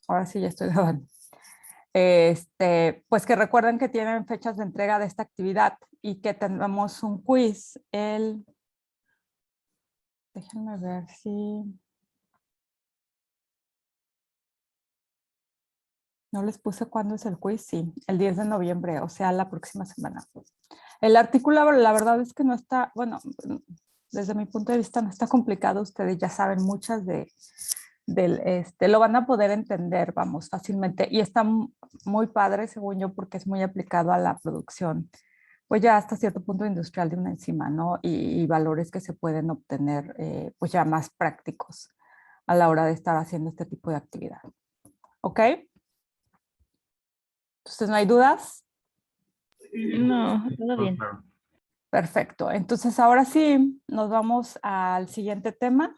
Ahora sí ya estoy grabando. Pues que recuerden que tienen fechas de entrega de esta actividad y que tenemos un quiz déjenme ver si no les puse cuándo es el quiz. Sí, el 10 de noviembre, o sea, la próxima semana. El artículo, la verdad es que no está, bueno, desde mi punto de vista no está complicado. Ustedes ya saben muchas lo van a poder entender, vamos, fácilmente. Y está muy padre, según yo, porque es muy aplicado a la producción, pues ya hasta cierto punto industrial de una enzima, ¿no? Y valores que se pueden obtener, pues ya más prácticos a la hora de estar haciendo este tipo de actividad. ¿Ok? Entonces, ¿no hay dudas? No, todo bien. Perfecto. Entonces, ahora sí, nos vamos al siguiente tema,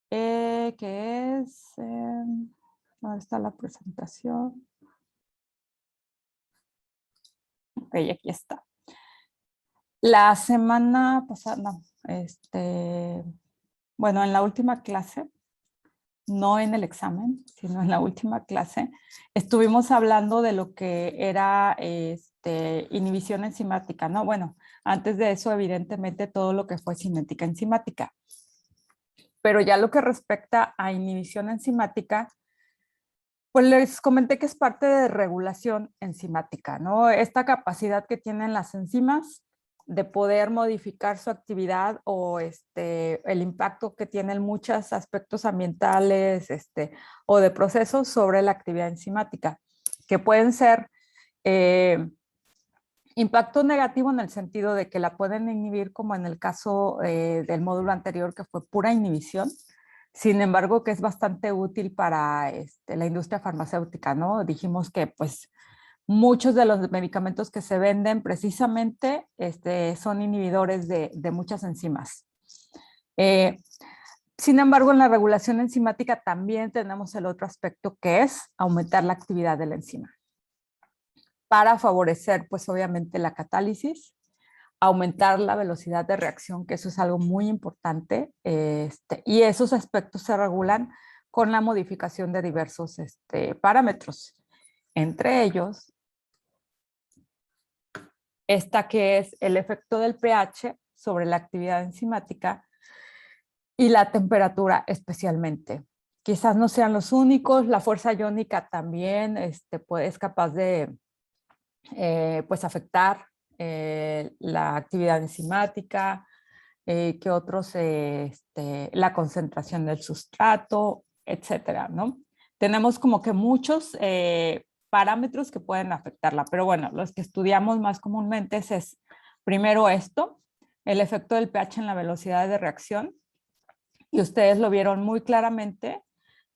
que es, ¿dónde está la presentación? Ok, aquí está. La semana pasada, no, bueno, en la última clase, no en el examen, sino en la última clase, estuvimos hablando de lo que era inhibición enzimática, ¿no? Bueno, antes de eso, evidentemente, todo lo que fue cinética enzimática. Pero ya lo que respecta a inhibición enzimática, pues les comenté que es parte de regulación enzimática, ¿no? Esta capacidad que tienen las enzimas de poder modificar su actividad o el impacto que tienen muchos aspectos ambientales o de procesos sobre la actividad enzimática, que pueden ser impacto negativo en el sentido de que la pueden inhibir, como en el caso del módulo anterior, que fue pura inhibición. Sin embargo, que es bastante útil para la industria farmacéutica, ¿no? Dijimos que pues muchos de los medicamentos que se venden precisamente son inhibidores de muchas enzimas. Sin embargo, en la regulación enzimática también tenemos el otro aspecto, que es aumentar la actividad de la enzima para favorecer, pues obviamente, la catálisis, aumentar la velocidad de reacción, que eso es algo muy importante, y esos aspectos se regulan con la modificación de diversos parámetros. Entre ellos, esta que es el efecto del pH sobre la actividad enzimática y la temperatura especialmente. Quizás no sean los únicos, la fuerza iónica también es capaz de pues afectar la actividad enzimática, que otros, la concentración del sustrato, etcétera, ¿no? Tenemos como que muchos parámetros que pueden afectarla, pero bueno, los que estudiamos más comúnmente es primero esto, el efecto del pH en la velocidad de reacción, y ustedes lo vieron muy claramente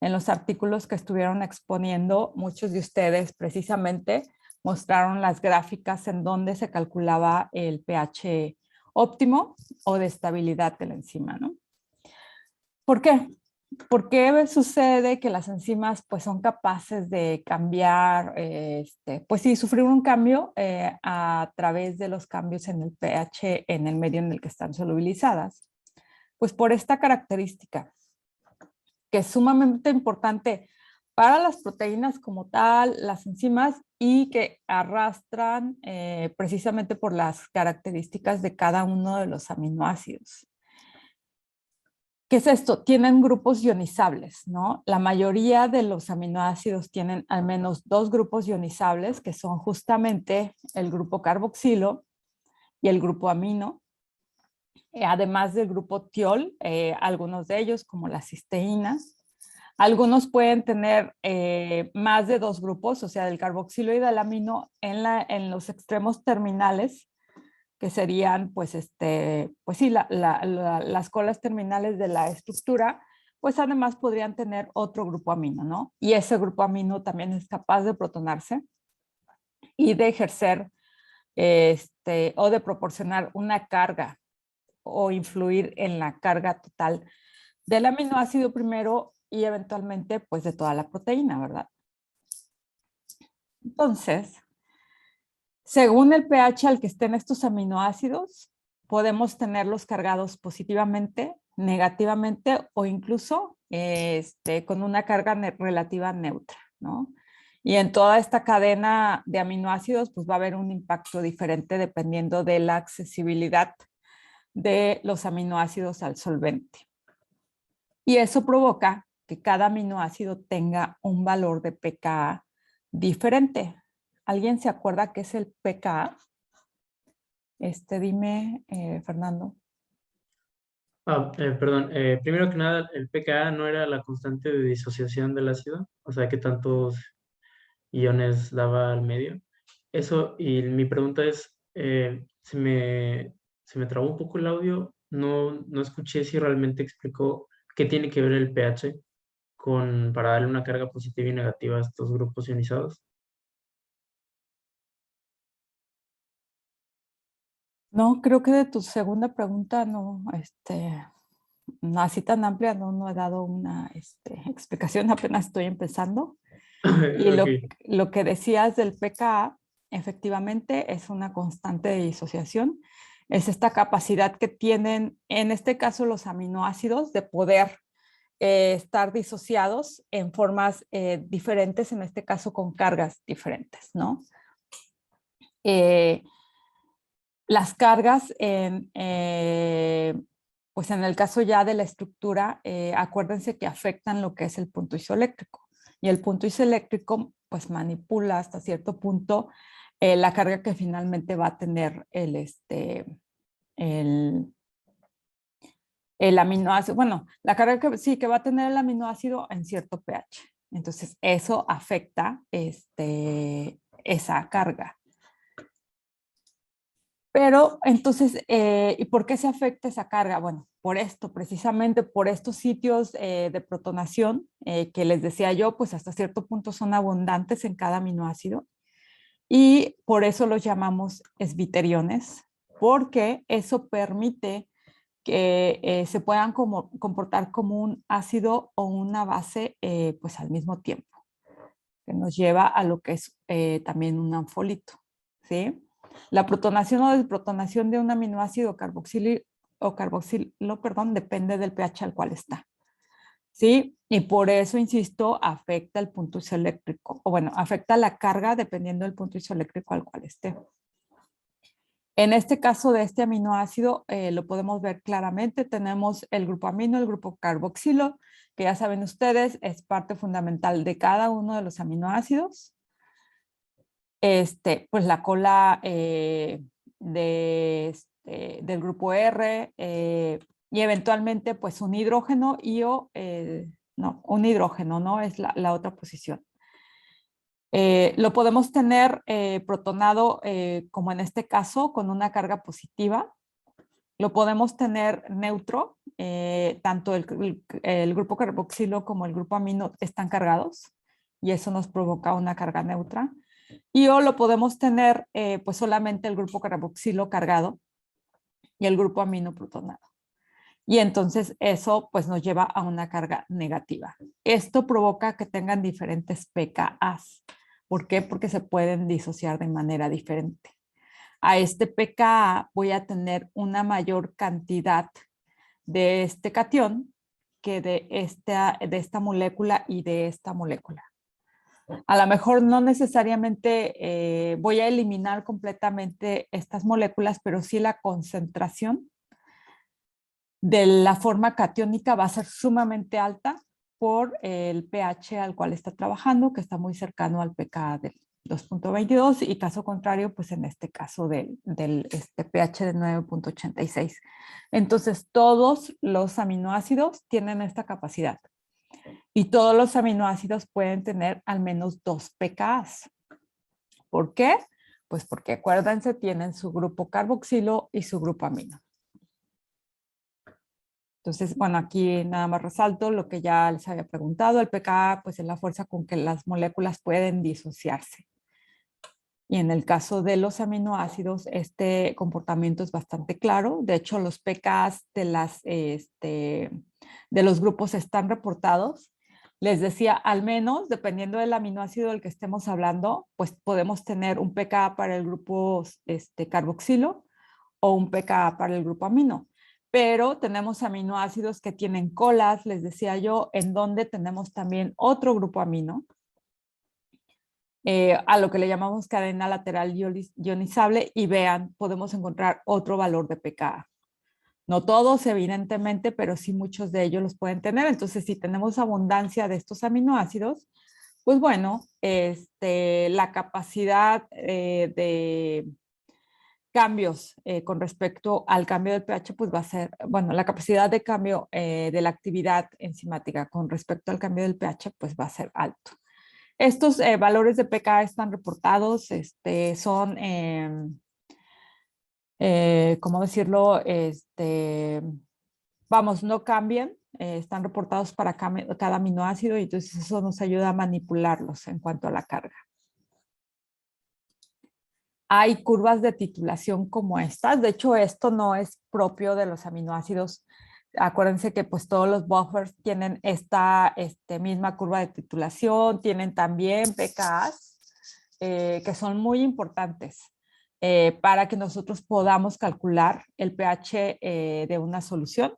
en los artículos que estuvieron exponiendo. Muchos de ustedes precisamente mostraron las gráficas en donde se calculaba el pH óptimo o de estabilidad de la enzima, ¿no? ¿Por qué? ¿Por qué sucede que las enzimas pues son capaces de cambiar, pues sí, sufrir un cambio a través de los cambios en el pH en el medio en el que están solubilizadas? Pues por esta característica, que es sumamente importante para las proteínas como tal, las enzimas, y que arrastran precisamente por las características de cada uno de los aminoácidos. ¿Qué es esto? Tienen grupos ionizables, ¿no? La mayoría de los aminoácidos tienen al menos dos grupos ionizables, que son justamente el grupo carboxilo y el grupo amino, además del grupo tiol, algunos de ellos como las cisteínas. Algunos pueden tener más de dos grupos, o sea, del carboxilo y del amino en los extremos terminales, que serían, pues sí, las colas terminales de la estructura, pues además podrían tener otro grupo amino, ¿no? Y ese grupo amino también es capaz de protonarse y de ejercer o de proporcionar una carga o influir en la carga total del aminoácido primero y eventualmente pues de toda la proteína, ¿verdad? Entonces, según el pH al que estén estos aminoácidos, podemos tenerlos cargados positivamente, negativamente o incluso con una carga relativa neutra, ¿no? Y en toda esta cadena de aminoácidos, pues va a haber un impacto diferente dependiendo de la accesibilidad de los aminoácidos al solvente. Y eso provoca que cada aminoácido tenga un valor de pKa diferente. ¿Alguien se acuerda qué es el pKa? Dime, Fernando. Perdón, primero que nada, el pKa no era la constante de disociación del ácido, o sea, que tantos iones daba al medio. Eso, y mi pregunta es, se me trabó un poco el audio, no escuché si realmente explicó qué tiene que ver el pH para darle una carga positiva y negativa a estos grupos ionizados. No, creo que de tu segunda pregunta no, así tan amplia no he dado una explicación, apenas estoy empezando. Y Ok. lo que decías del pKa, efectivamente es una constante de disociación. Es esta capacidad que tienen, en este caso, los aminoácidos de poder estar disociados en formas diferentes, en este caso con cargas diferentes, ¿no? Las cargas pues en el caso ya de la estructura, acuérdense que afectan lo que es el punto isoeléctrico. Y el punto isoeléctrico pues manipula hasta cierto punto la carga que finalmente va a tener el aminoácido. Bueno, la carga que sí que va a tener el aminoácido en cierto pH. Entonces eso afecta esa carga. Pero entonces, ¿y por qué se afecta esa carga? Bueno, por esto, precisamente por estos sitios de protonación que les decía yo, pues hasta cierto punto son abundantes en cada aminoácido y por eso los llamamos esbiтерiones, porque eso permite que se puedan comportar como un ácido o una base pues al mismo tiempo, que nos lleva a lo que es también un anfolito, ¿sí? La protonación o desprotonación de un aminoácido carboxilo, perdón, depende del pH al cual está. ¿Sí? Y por eso, insisto, afecta el punto isoeléctrico, o bueno, afecta la carga dependiendo del punto isoeléctrico al cual esté. En este caso de este aminoácido, lo podemos ver claramente, tenemos el grupo amino, el grupo carboxilo, que ya saben ustedes, es parte fundamental de cada uno de los aminoácidos. Pues la cola del grupo R y eventualmente pues un hidrógeno y no, un hidrógeno, ¿no? Es la otra posición. Lo podemos tener protonado como en este caso con una carga positiva. Lo podemos tener neutro, tanto el grupo carboxilo como el grupo amino están cargados y eso nos provoca una carga neutra. Y o lo podemos tener pues solamente el grupo carboxilo cargado y el grupo amino protonado. Y entonces eso pues nos lleva a una carga negativa. Esto provoca que tengan diferentes pKa's. ¿Por qué? Porque se pueden disociar de manera diferente. A este pKa voy a tener una mayor cantidad de este catión que de esta molécula y de esta molécula. A lo mejor no necesariamente voy a eliminar completamente estas moléculas, pero sí la concentración de la forma catiónica va a ser sumamente alta por el pH al cual está trabajando, que está muy cercano al pKa del 2.22 y caso contrario, pues en este caso del pH de 9.86. Entonces, todos los aminoácidos tienen esta capacidad y todos los aminoácidos pueden tener al menos 2 pKa's. ¿Por qué? Pues porque acuérdense, tienen su grupo carboxilo y su grupo amino. Entonces, bueno, aquí nada más resalto lo que ya les había preguntado. El pKa, pues es la fuerza con que las moléculas pueden disociarse. Y en el caso de los aminoácidos, este comportamiento es bastante claro. De hecho, los pKa's de los grupos están reportados. Les decía, al menos, dependiendo del aminoácido del que estemos hablando, pues podemos tener un pKa para el grupo carboxilo o un pKa para el grupo amino. pero tenemos aminoácidos que tienen colas, les decía yo, en donde tenemos también otro grupo amino, a lo que le llamamos cadena lateral ionizable, y vean, podemos encontrar otro valor de pKa. No todos, evidentemente, pero sí muchos de ellos los pueden tener. Entonces, si tenemos abundancia de estos aminoácidos, pues bueno, la capacidad de cambios con respecto al cambio del pH, pues va a ser, bueno, la capacidad de cambio de la actividad enzimática con respecto al cambio del pH, pues va a ser alto. Estos valores de pKa están reportados, son, ¿cómo decirlo? Vamos, no cambian, están reportados para cada aminoácido y entonces eso nos ayuda a manipularlos en cuanto a la carga. Hay curvas de titulación como estas. De hecho, esto no es propio de los aminoácidos. Acuérdense que pues todos los buffers tienen esta misma curva de titulación, tienen también pKas que son muy importantes para que nosotros podamos calcular el pH de una solución.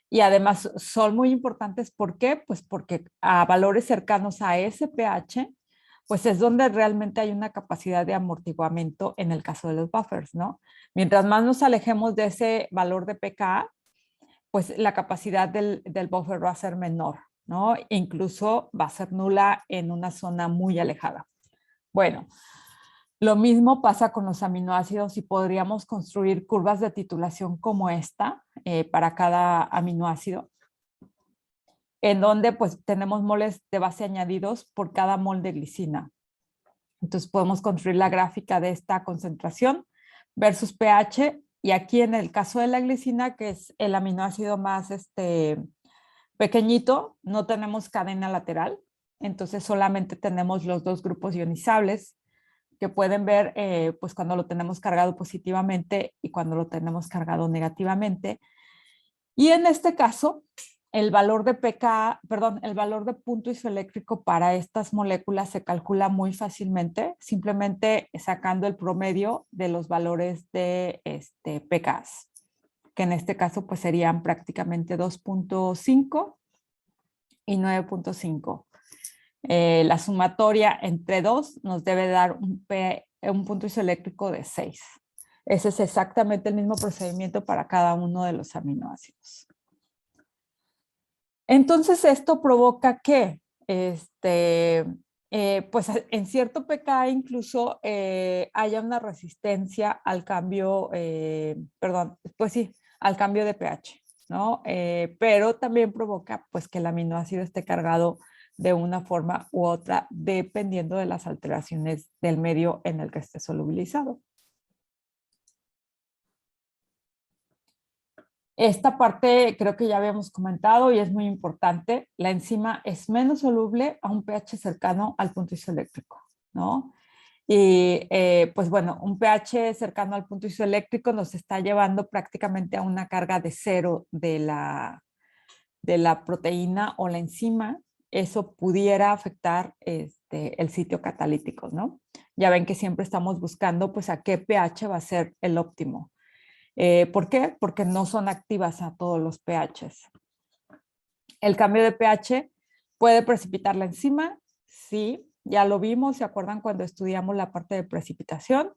Y además son muy importantes, ¿por qué? Pues porque a valores cercanos a ese pH, pues es donde realmente hay una capacidad de amortiguamiento en el caso de los buffers, ¿no? Mientras más nos alejemos de ese valor de pKa, pues la capacidad del buffer va a ser menor, ¿no? Incluso va a ser nula en una zona muy alejada. Bueno, lo mismo pasa con los aminoácidos y podríamos construir curvas de titulación como esta para cada aminoácido, en donde pues tenemos moles de base añadidos por cada mol de glicina. Entonces podemos construir la gráfica de esta concentración versus pH, y aquí en el caso de la glicina, que es el aminoácido más pequeñito, no tenemos cadena lateral, entonces solamente tenemos los dos grupos ionizables que pueden ver pues cuando lo tenemos cargado positivamente y cuando lo tenemos cargado negativamente. Y en este caso, el valor de pKa, perdón, el valor de punto isoeléctrico para estas moléculas se calcula muy fácilmente, simplemente sacando el promedio de los valores de pKas, que en este caso pues serían prácticamente 2.5 y 9.5. La sumatoria entre 2 nos debe dar un punto isoeléctrico de 6. Ese es exactamente el mismo procedimiento para cada uno de los aminoácidos. Entonces, esto provoca que, pues en cierto pKa incluso haya una resistencia al cambio, pues sí, al cambio de pH, ¿no? Pero también provoca pues que el aminoácido esté cargado de una forma u otra, dependiendo de las alteraciones del medio en el que esté solubilizado. Esta parte creo que ya habíamos comentado y es muy importante. La enzima es menos soluble a un pH cercano al punto isoeléctrico, ¿no? Y pues bueno, un pH cercano al punto isoeléctrico nos está llevando prácticamente a una carga de 0 de la proteína o la enzima. Eso pudiera afectar el sitio catalítico, ¿no? Ya ven que siempre estamos buscando pues a qué pH va a ser el óptimo. ¿Por qué? Porque no son activas a todos los pHs. El cambio de pH puede precipitar la enzima, sí, ya lo vimos, ¿se acuerdan cuando estudiamos la parte de precipitación?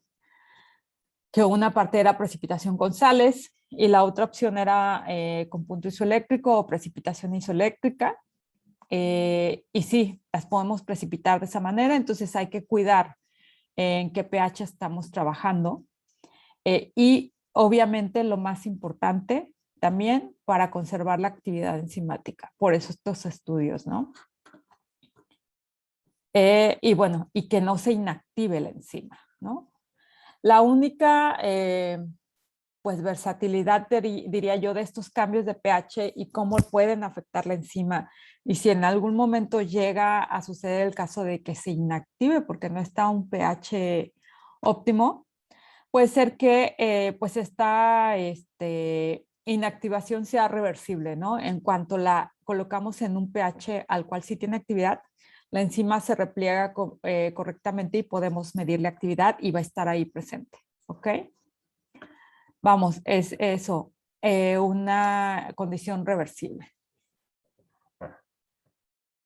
Que una parte era precipitación con sales y la otra opción era con punto isoeléctrico o precipitación isoeléctrica. Y sí, las podemos precipitar de esa manera, entonces hay que cuidar en qué pH estamos trabajando. Y obviamente lo más importante también para conservar la actividad enzimática. Por eso estos estudios, ¿no? Y bueno, y que no se inactive la enzima, ¿no? La única, pues, versatilidad, diría yo, de estos cambios de pH y cómo pueden afectar la enzima. Y si en algún momento llega a suceder el caso de que se inactive porque no está a un pH óptimo, puede ser que pues esta inactivación sea reversible, ¿no? En cuanto la colocamos en un pH al cual sí tiene actividad, la enzima se repliega correctamente y podemos medir la actividad y va a estar ahí presente, ¿ok? Vamos, es eso. una condición reversible.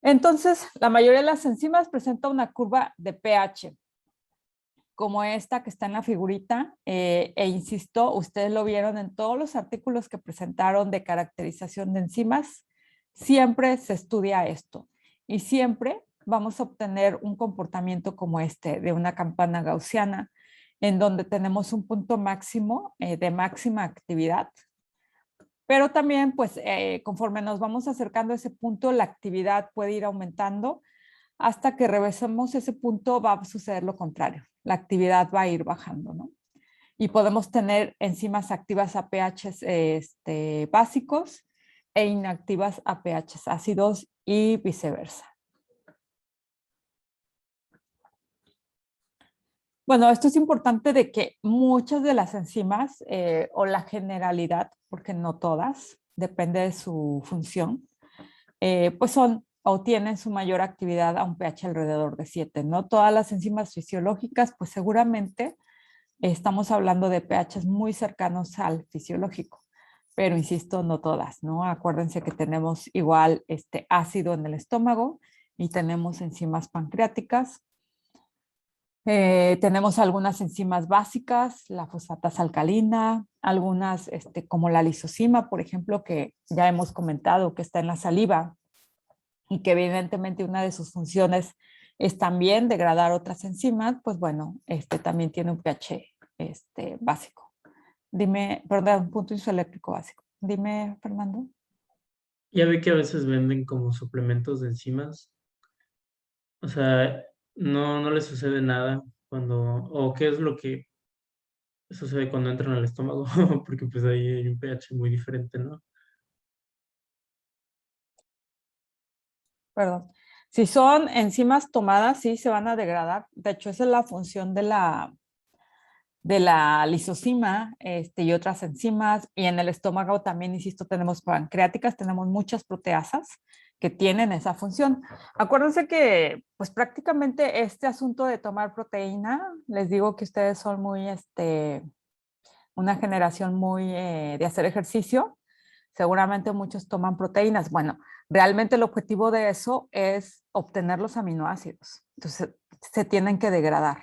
Entonces, la mayoría de las enzimas presenta una curva de pH, como esta que está en la figurita, e insisto, ustedes lo vieron en todos los artículos que presentaron de caracterización de enzimas, siempre se estudia esto y siempre vamos a obtener un comportamiento como este de una campana gaussiana, en donde tenemos un punto máximo de máxima actividad, pero también pues conforme nos vamos acercando a ese punto, la actividad puede ir aumentando. Hasta que rebasemos ese punto va a suceder lo contrario. La actividad va a ir bajando, ¿no? Y podemos tener enzimas activas a pHs básicos e inactivas a pHs ácidos y viceversa. Bueno, esto es importante de que muchas de las enzimas o la generalidad, porque no todas, depende de su función, pues son o tienen su mayor actividad a un pH alrededor de 7, ¿no? Todas las enzimas fisiológicas, pues seguramente estamos hablando de pHs muy cercanos al fisiológico, pero insisto, no todas, ¿no? Acuérdense que tenemos igual ácido en el estómago y tenemos enzimas pancreáticas. Tenemos algunas enzimas básicas, la fosfatasa alcalina, algunas como la lisozima, por ejemplo, que ya hemos comentado que está en la saliva y que evidentemente una de sus funciones es también degradar otras enzimas, pues bueno, también tiene un pH básico. Dime, perdón, un punto isoeléctrico básico. Dime, Fernando. Ya ve que a veces venden como suplementos de enzimas. O sea, no les sucede nada cuando, o qué es lo que sucede cuando entran al estómago, porque pues ahí hay un pH muy diferente, ¿no? Perdón. Si son enzimas tomadas, sí se van a degradar. De hecho, esa es la función de la lisozima y otras enzimas. Y en el estómago también, insisto, tenemos pancreáticas, tenemos muchas proteasas que tienen esa función. Acuérdense que pues prácticamente este asunto de tomar proteína, les digo que ustedes son muy, una generación muy de hacer ejercicio. Seguramente muchos toman proteínas. Bueno, realmente el objetivo de eso es obtener los aminoácidos. Entonces, se tienen que degradar.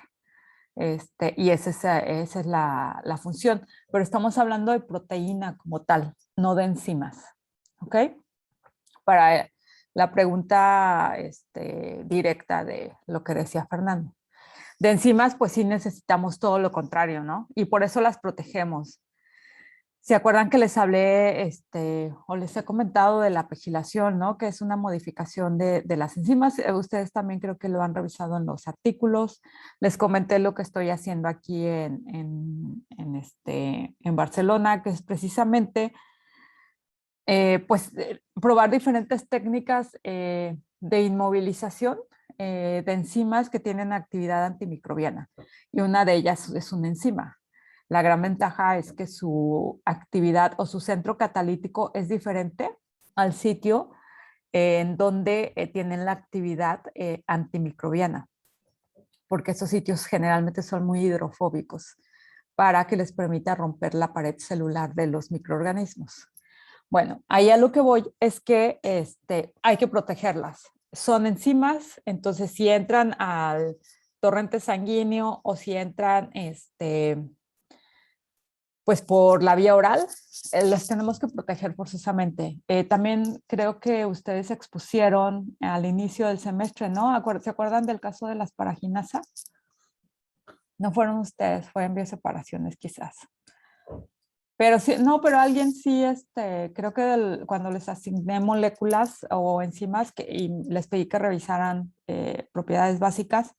Y esa es la función. Pero estamos hablando de proteína como tal, no de enzimas. ¿Ok? Para la pregunta directa de lo que decía Fernando. De enzimas, pues sí necesitamos todo lo contrario, ¿no? Y por eso las protegemos. ¿Se acuerdan que les hablé o les he comentado de la pegilación, ¿no? Que es una modificación de las enzimas? Ustedes también creo que lo han revisado en los artículos. Les comenté lo que estoy haciendo aquí en Barcelona, que es precisamente probar diferentes técnicas de inmovilización de enzimas que tienen actividad antimicrobiana. Y una de ellas es una enzima. La gran ventaja es que su actividad o su centro catalítico es diferente al sitio en donde tienen la actividad antimicrobiana, porque esos sitios generalmente son muy hidrofóbicos para que les permita romper la pared celular de los microorganismos. Bueno, ahí a lo que voy es que hay que protegerlas. Son enzimas, entonces si entran al torrente sanguíneo o si entran pues por la vía oral, las tenemos que proteger forzosamente. También creo que ustedes expusieron al inicio del semestre, ¿no? ¿Se acuerdan del caso de la asparaginasa? No fueron ustedes, fue en bioseparaciones quizás. Pero sí, no, pero alguien sí, creo que cuando les asigné moléculas o enzimas y les pedí que revisaran propiedades básicas,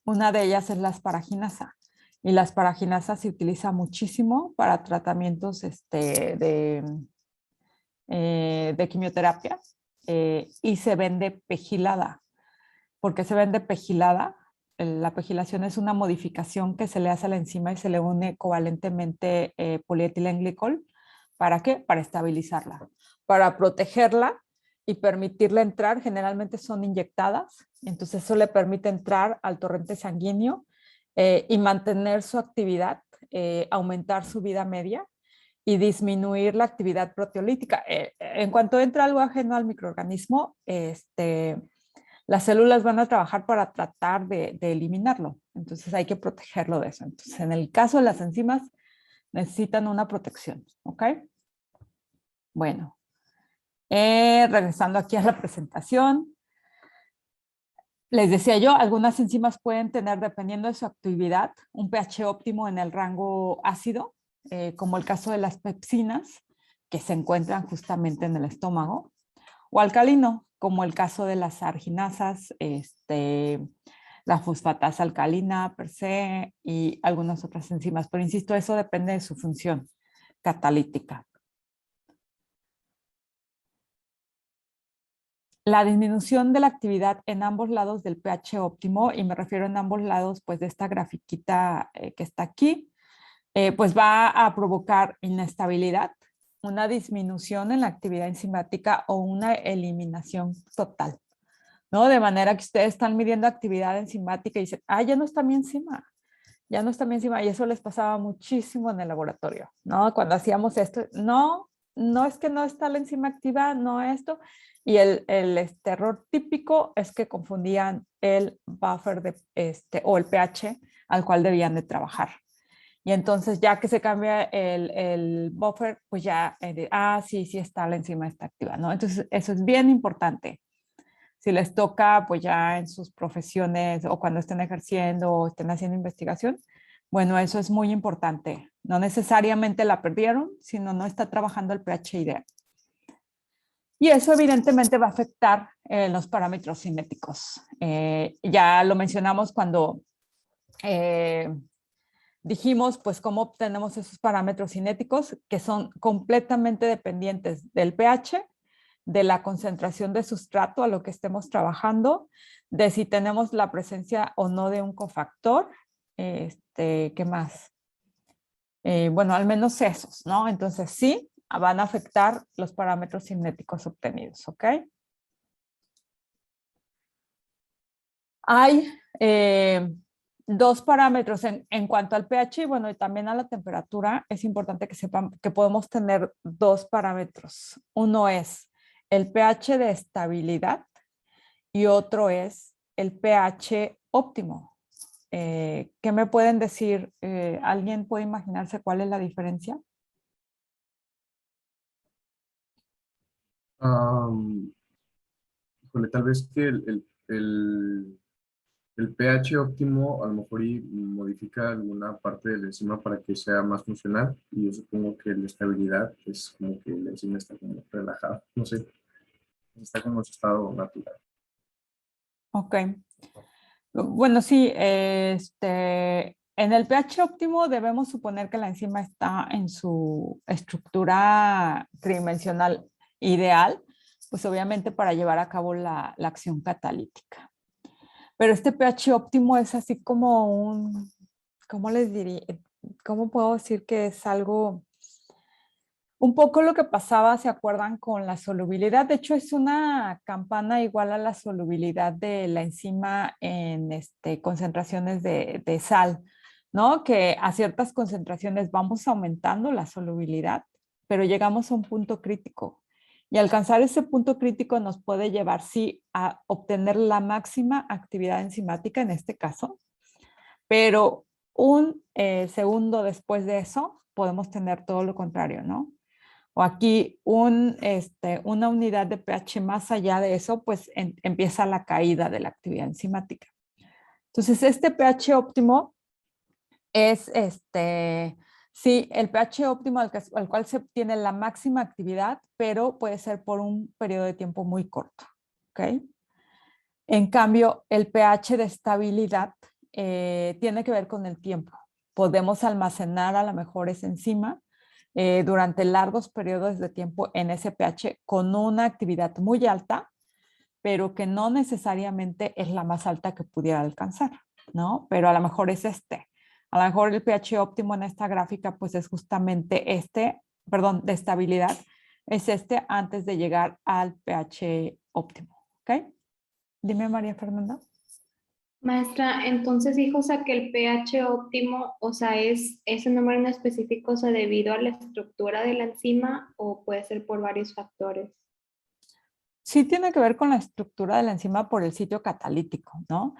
una de ellas es la asparaginasa. Y la asparaginasa se utiliza muchísimo para tratamientos de quimioterapia y se vende pegilada. ¿Por qué se vende pegilada? La pegilación es una modificación que se le hace a la enzima y se le une covalentemente polietilenglicol. ¿Para qué? Para estabilizarla, para protegerla y permitirle entrar. Generalmente son inyectadas, entonces eso le permite entrar al torrente sanguíneo y mantener su actividad, aumentar su vida media y disminuir la actividad proteolítica. En cuanto entra algo ajeno al microorganismo, las células van a trabajar para tratar de eliminarlo. Entonces hay que protegerlo de eso. Entonces, en el caso de las enzimas, necesitan una protección, ¿ok? Bueno, regresando aquí a la presentación, les decía yo, algunas enzimas pueden tener, dependiendo de su actividad, un pH óptimo en el rango ácido, como el caso de las pepsinas, que se encuentran justamente en el estómago, o alcalino, como el caso de las arginasas, la fosfatasa alcalina per se y algunas otras enzimas. Pero insisto, eso depende de su función catalítica. La disminución de la actividad en ambos lados del pH óptimo, y me refiero en ambos lados pues de esta grafiquita que está aquí, pues va a provocar inestabilidad, una disminución en la actividad enzimática o una eliminación total, ¿no? De manera que ustedes están midiendo actividad enzimática y dicen, ya no está mi enzima, ya no está mi enzima, y eso les pasaba muchísimo en el laboratorio, ¿no? Cuando hacíamos esto, no es que no está la enzima activa, no esto, y el error típico es que confundían el buffer o el pH al cual debían de trabajar. Y entonces ya que se cambia el buffer, pues ya, sí está la enzima está activa, ¿no? Entonces eso es bien importante. Si les toca, pues ya en sus profesiones o cuando estén ejerciendo o estén haciendo investigación, bueno, eso es muy importante. No necesariamente la perdieron, sino no está trabajando el pH ideal. Y eso evidentemente va a afectar los parámetros cinéticos. Ya lo mencionamos cuando dijimos, pues, cómo obtenemos esos parámetros cinéticos que son completamente dependientes del pH, de la concentración de sustrato a lo que estemos trabajando, de si tenemos la presencia o no de un cofactor, ¿qué más? Bueno, al menos esos, ¿no? Entonces sí, van a afectar los parámetros cinéticos obtenidos, ¿ok? Hay dos parámetros en cuanto al pH y bueno, y también a la temperatura. Es importante que sepan que podemos tener dos parámetros. Uno es el pH de estabilidad y otro es el pH óptimo. ¿Qué me pueden decir? ¿Alguien puede imaginarse cuál es la diferencia? Híjole, tal vez que el pH óptimo a lo mejor y modifica alguna parte de la enzima para que sea más funcional, y yo supongo que la estabilidad es como que la enzima está como relajada, no sé, está como en su estado natural. Ok. Bueno, sí, en el pH óptimo debemos suponer que la enzima está en su estructura tridimensional ideal, pues obviamente para llevar a cabo la acción catalítica. Pero este pH óptimo es así como ¿cómo les diría? ¿Cómo puedo decir que es algo? Un poco lo que pasaba, ¿se acuerdan con la solubilidad? De hecho, es una campana igual a la solubilidad de la enzima en concentraciones de sal, ¿no? Que a ciertas concentraciones vamos aumentando la solubilidad, pero llegamos a un punto crítico. Y alcanzar ese punto crítico nos puede llevar, sí, a obtener la máxima actividad enzimática en este caso, pero un segundo después de eso podemos tener todo lo contrario, ¿no? O aquí una unidad de pH más allá de eso, pues empieza la caída de la actividad enzimática. Entonces, este pH óptimo es, sí, el pH óptimo al cual se obtiene la máxima actividad, pero puede ser por un periodo de tiempo muy corto, ¿ok? En cambio, el pH de estabilidad tiene que ver con el tiempo. Podemos almacenar a lo mejor esa enzima durante largos periodos de tiempo en ese pH con una actividad muy alta, pero que no necesariamente es la más alta que pudiera alcanzar, ¿no? Pero a lo mejor es A lo mejor el pH óptimo en esta gráfica pues es justamente de estabilidad, es antes de llegar al pH óptimo, ¿ok? Dime, María Fernanda. Maestra, entonces dijo, o sea, que el pH óptimo, o sea, es ese número en específico, o sea, debido a la estructura de la enzima o puede ser por varios factores. Sí tiene que ver con la estructura de la enzima por el sitio catalítico, ¿no?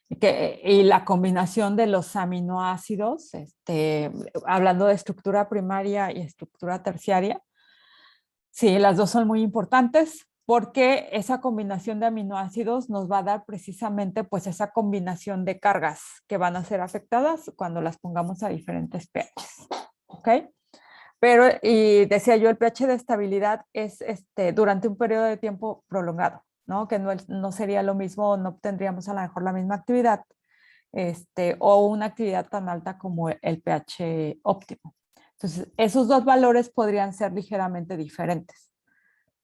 Y la combinación de los aminoácidos, hablando de estructura primaria y estructura terciaria, sí, las dos son muy importantes porque esa combinación de aminoácidos nos va a dar precisamente pues esa combinación de cargas que van a ser afectadas cuando las pongamos a diferentes pHs, ¿ok? Pero, y decía yo, el pH de estabilidad es durante un periodo de tiempo prolongado, ¿no? Que no sería lo mismo, no obtendríamos a lo mejor la misma actividad, o una actividad tan alta como el pH óptimo. Entonces, esos dos valores podrían ser ligeramente diferentes.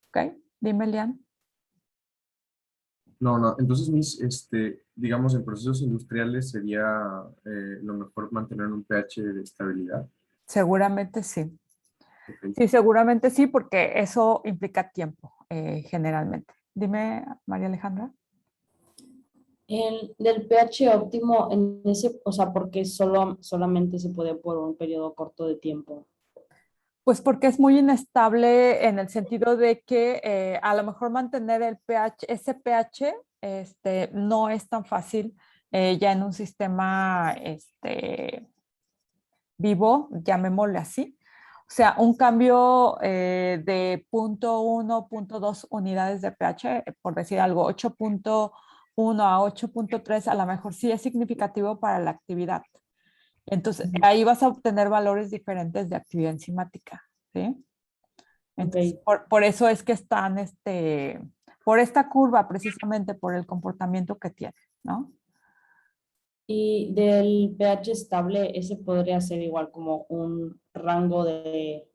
¿Ok? Dime, Lian. No. Entonces, digamos, en procesos industriales sería lo mejor mantener un pH de estabilidad. Seguramente sí. Ok. Sí, seguramente sí, porque eso implica tiempo, generalmente. Dime, María Alejandra. El del pH óptimo, en ese, o sea, porque solamente se puede por un periodo corto de tiempo. Pues porque es muy inestable en el sentido de que a lo mejor mantener el pH, ese pH, no es tan fácil ya en un sistema vivo, llamémosle así. O sea, un cambio de 0.1, 0.2 unidades de pH, por decir algo, 8.1 a 8.3, a lo mejor sí es significativo para la actividad. Entonces, ahí vas a obtener valores diferentes de actividad enzimática, ¿sí? Entonces, Ok. por eso es que están, por esta curva, precisamente por el comportamiento que tiene, ¿no? Y del pH estable, ese podría ser igual como un rango de,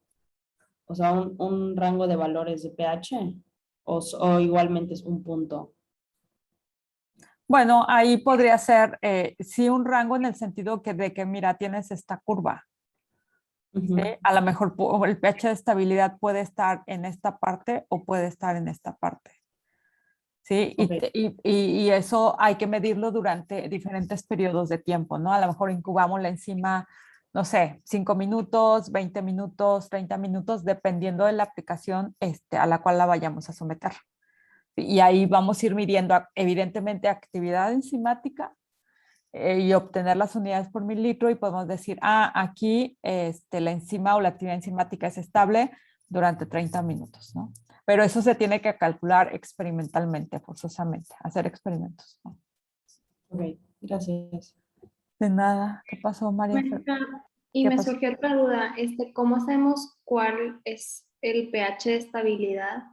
o sea, un rango de valores de pH, o igualmente es un punto. Bueno, ahí podría ser, sí, un rango en el sentido de que, mira, tienes esta curva, Ujú. ¿sí? A lo mejor el pH de estabilidad puede estar en esta parte o puede estar en esta parte, ¿sí? Ok. Y eso hay que medirlo durante diferentes periodos de tiempo, ¿no? A lo mejor incubamos la enzima, no sé, 5 minutos, 20 minutos, 30 minutos, dependiendo de la aplicación a la cual la vayamos a someter. Y ahí vamos a ir midiendo, evidentemente, actividad enzimática y obtener las unidades por mililitro y podemos decir, aquí la enzima o la actividad enzimática es estable durante 30 minutos, ¿no? Pero eso se tiene que calcular experimentalmente, forzosamente, hacer experimentos, ¿no? Ok, gracias. De nada. ¿Qué pasó, María? Maestra, y ¿Qué me pasó? surgió otra duda, ¿cómo sabemos cuál es el pH de estabilidad?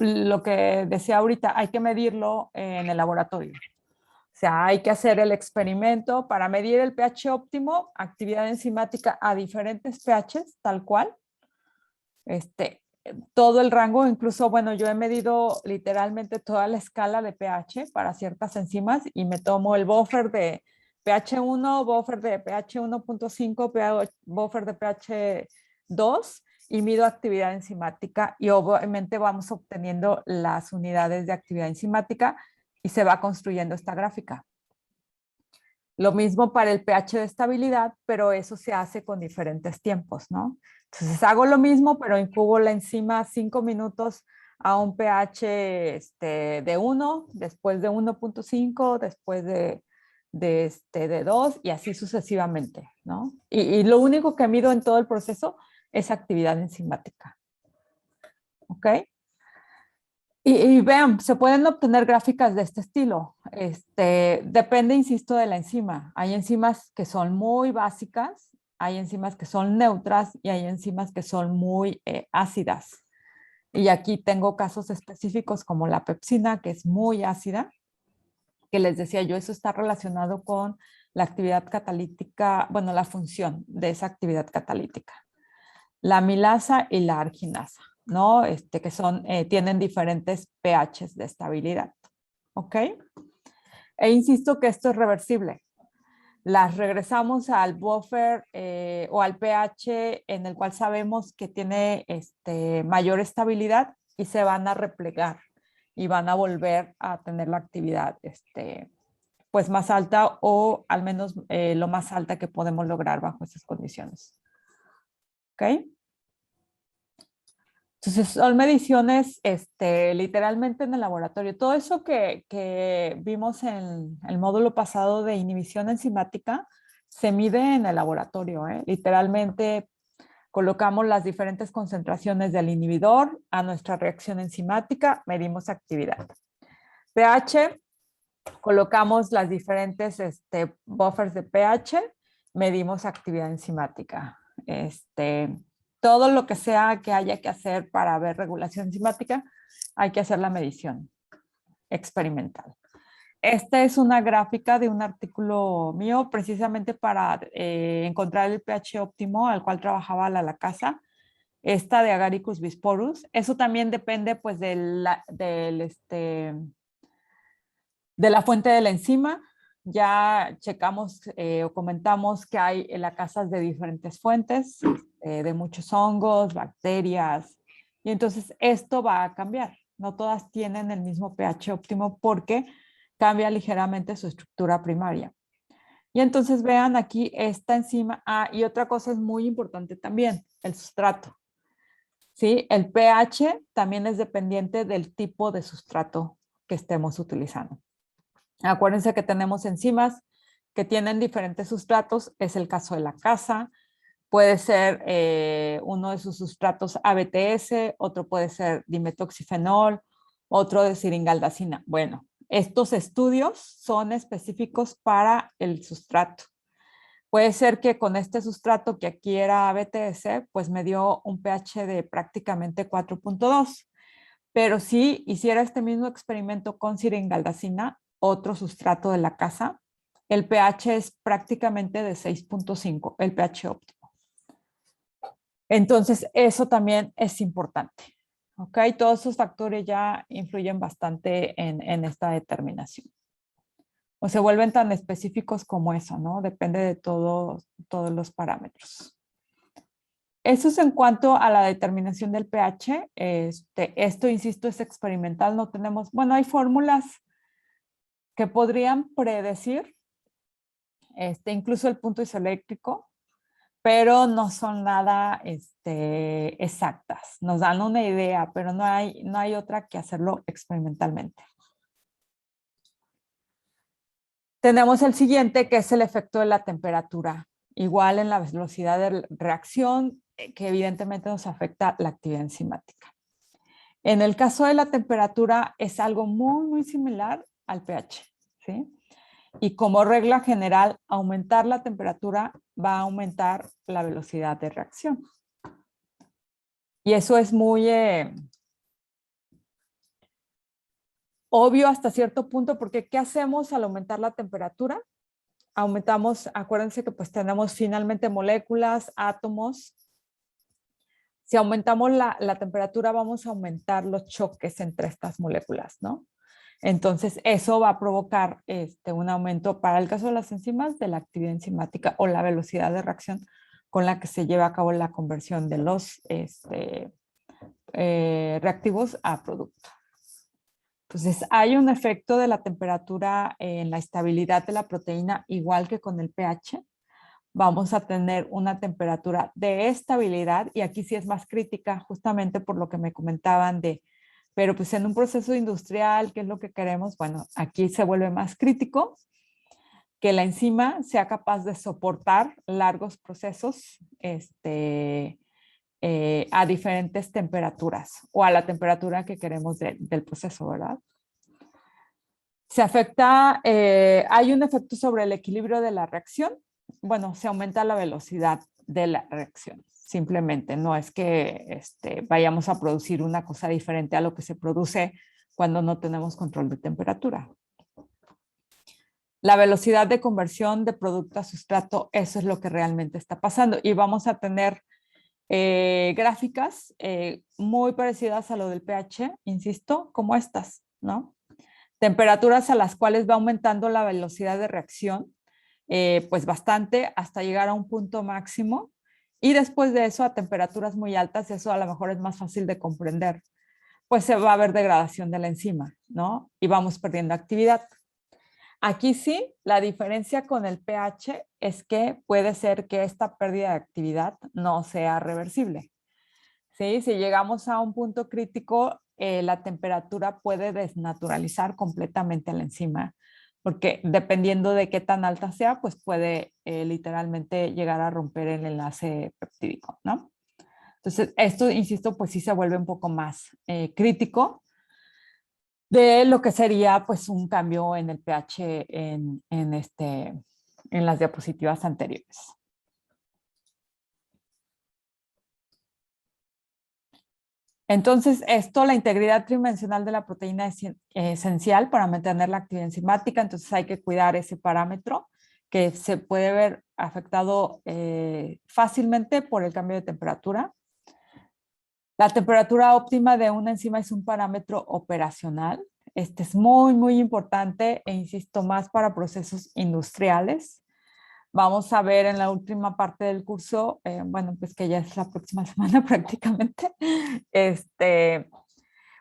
Lo que decía ahorita, hay que medirlo en el laboratorio. O sea, hay que hacer el experimento para medir el pH óptimo, actividad enzimática a diferentes pHs, tal cual. Todo el rango, incluso, bueno, yo he medido literalmente toda la escala de pH para ciertas enzimas y me tomo el buffer de pH 1, buffer de pH 1.5, buffer de pH 2 y mido actividad enzimática y obviamente vamos obteniendo las unidades de actividad enzimática y se va construyendo esta gráfica. Lo mismo para el pH de estabilidad, pero eso se hace con diferentes tiempos, ¿no? Entonces hago lo mismo, pero incubo la enzima 5 minutos a un pH de 1, después de 1.5, después de 2 y así sucesivamente, ¿no? Y lo único que mido en todo el proceso es actividad enzimática. ¿Ok? Y vean, se pueden obtener gráficas de este estilo. Depende, insisto, de la enzima. Hay enzimas que son muy básicas, hay enzimas que son neutras y hay enzimas que son muy ácidas. Y aquí tengo casos específicos como la pepsina, que es muy ácida, que les decía yo, eso está relacionado con la actividad catalítica, bueno, la función de esa actividad catalítica. La amilasa y la arginasa, ¿no? Que tienen diferentes pHs de estabilidad, ¿ok? E insisto que esto es reversible. Las regresamos al buffer o al pH en el cual sabemos que tiene mayor estabilidad y se van a replegar y van a volver a tener la actividad pues más alta o al menos lo más alta que podemos lograr bajo esas condiciones. ¿Ok? Entonces son mediciones literalmente en el laboratorio. Todo eso que vimos en el módulo pasado de inhibición enzimática se mide en el laboratorio. Literalmente colocamos las diferentes concentraciones del inhibidor a nuestra reacción enzimática, medimos actividad. pH, colocamos las diferentes buffers de pH, medimos actividad enzimática. Todo lo que sea que haya que hacer para ver regulación enzimática, hay que hacer la medición experimental. Esta es una gráfica de un artículo mío precisamente para encontrar el pH óptimo al cual trabajaba la lacasa, esta de Agaricus bisporus. Eso también depende pues de la fuente de la enzima. Ya checamos o comentamos que hay lacasas de diferentes fuentes, de muchos hongos, bacterias, y entonces esto va a cambiar. No todas tienen el mismo pH óptimo porque cambia ligeramente su estructura primaria. Y entonces vean aquí esta enzima. Y otra cosa es muy importante también, el sustrato. ¿Sí? El pH también es dependiente del tipo de sustrato que estemos utilizando. Acuérdense que tenemos enzimas que tienen diferentes sustratos. Es el caso de la lacasa. Puede ser uno de sus sustratos ABTS, otro puede ser dimetoxifenol, otro de siringaldacina. Bueno, estos estudios son específicos para el sustrato. Puede ser que con este sustrato que aquí era ABTS, pues me dio un pH de prácticamente 4.2. Pero si hiciera este mismo experimento con siringaldacina, otro sustrato de la casa, el pH es prácticamente de 6.5, el pH óptimo. Entonces, eso también es importante. ¿Ok? Todos esos factores ya influyen bastante en esta determinación. O se vuelven tan específicos como eso, ¿no? Depende de todos los parámetros. Eso es en cuanto a la determinación del pH. Esto, insisto, es experimental. No tenemos, bueno, hay fórmulas que podrían predecir incluso el punto isoeléctrico, pero no son nada exactas. Nos dan una idea, pero no hay otra que hacerlo experimentalmente. Tenemos el siguiente, que es el efecto de la temperatura. Igual en la velocidad de reacción, que evidentemente nos afecta la actividad enzimática. En el caso de la temperatura es algo muy, muy similar al pH, ¿sí? Y como regla general, aumentar la temperatura va a aumentar la velocidad de reacción. Y eso es muy obvio hasta cierto punto, porque ¿qué hacemos al aumentar la temperatura? Aumentamos, acuérdense que pues tenemos finalmente moléculas, átomos. Si aumentamos la temperatura, vamos a aumentar los choques entre estas moléculas, ¿no? Entonces, eso va a provocar un aumento, para el caso de las enzimas, de la actividad enzimática o la velocidad de reacción con la que se lleva a cabo la conversión de los reactivos a producto. Entonces, hay un efecto de la temperatura en la estabilidad de la proteína, igual que con el pH. Vamos a tener una temperatura de estabilidad, y aquí sí es más crítica, justamente por lo que me comentaban pero pues en un proceso industrial, ¿qué es lo que queremos? Bueno, aquí se vuelve más crítico que la enzima sea capaz de soportar largos procesos a diferentes temperaturas o a la temperatura que queremos del proceso, ¿verdad? Se afecta, hay un efecto sobre el equilibrio de la reacción. Bueno, se aumenta la velocidad de la reacción. Simplemente no es que vayamos a producir una cosa diferente a lo que se produce cuando no tenemos control de temperatura. La velocidad de conversión de producto a sustrato, eso es lo que realmente está pasando. Y vamos a tener gráficas muy parecidas a lo del pH, insisto, como estas, ¿no? Temperaturas a las cuales va aumentando la velocidad de reacción, pues bastante, hasta llegar a un punto máximo. Y después de eso, a temperaturas muy altas, eso a lo mejor es más fácil de comprender, pues se va a haber degradación de la enzima, ¿no? Y vamos perdiendo actividad. Aquí sí, la diferencia con el pH es que puede ser que esta pérdida de actividad no sea reversible. ¿Sí? Si llegamos a un punto crítico, la temperatura puede desnaturalizar completamente la enzima, porque dependiendo de qué tan alta sea, pues puede literalmente llegar a romper el enlace peptídico, ¿no? Entonces, esto, insisto, pues sí se vuelve un poco más crítico de lo que sería pues un cambio en el pH en las diapositivas anteriores. Entonces, la integridad tridimensional de la proteína es esencial para mantener la actividad enzimática, entonces hay que cuidar ese parámetro que se puede ver afectado fácilmente por el cambio de temperatura. La temperatura óptima de una enzima es un parámetro operacional. Este es muy, muy importante e insisto más para procesos industriales. Vamos a ver en la última parte del curso, bueno, pues que ya es la próxima semana prácticamente,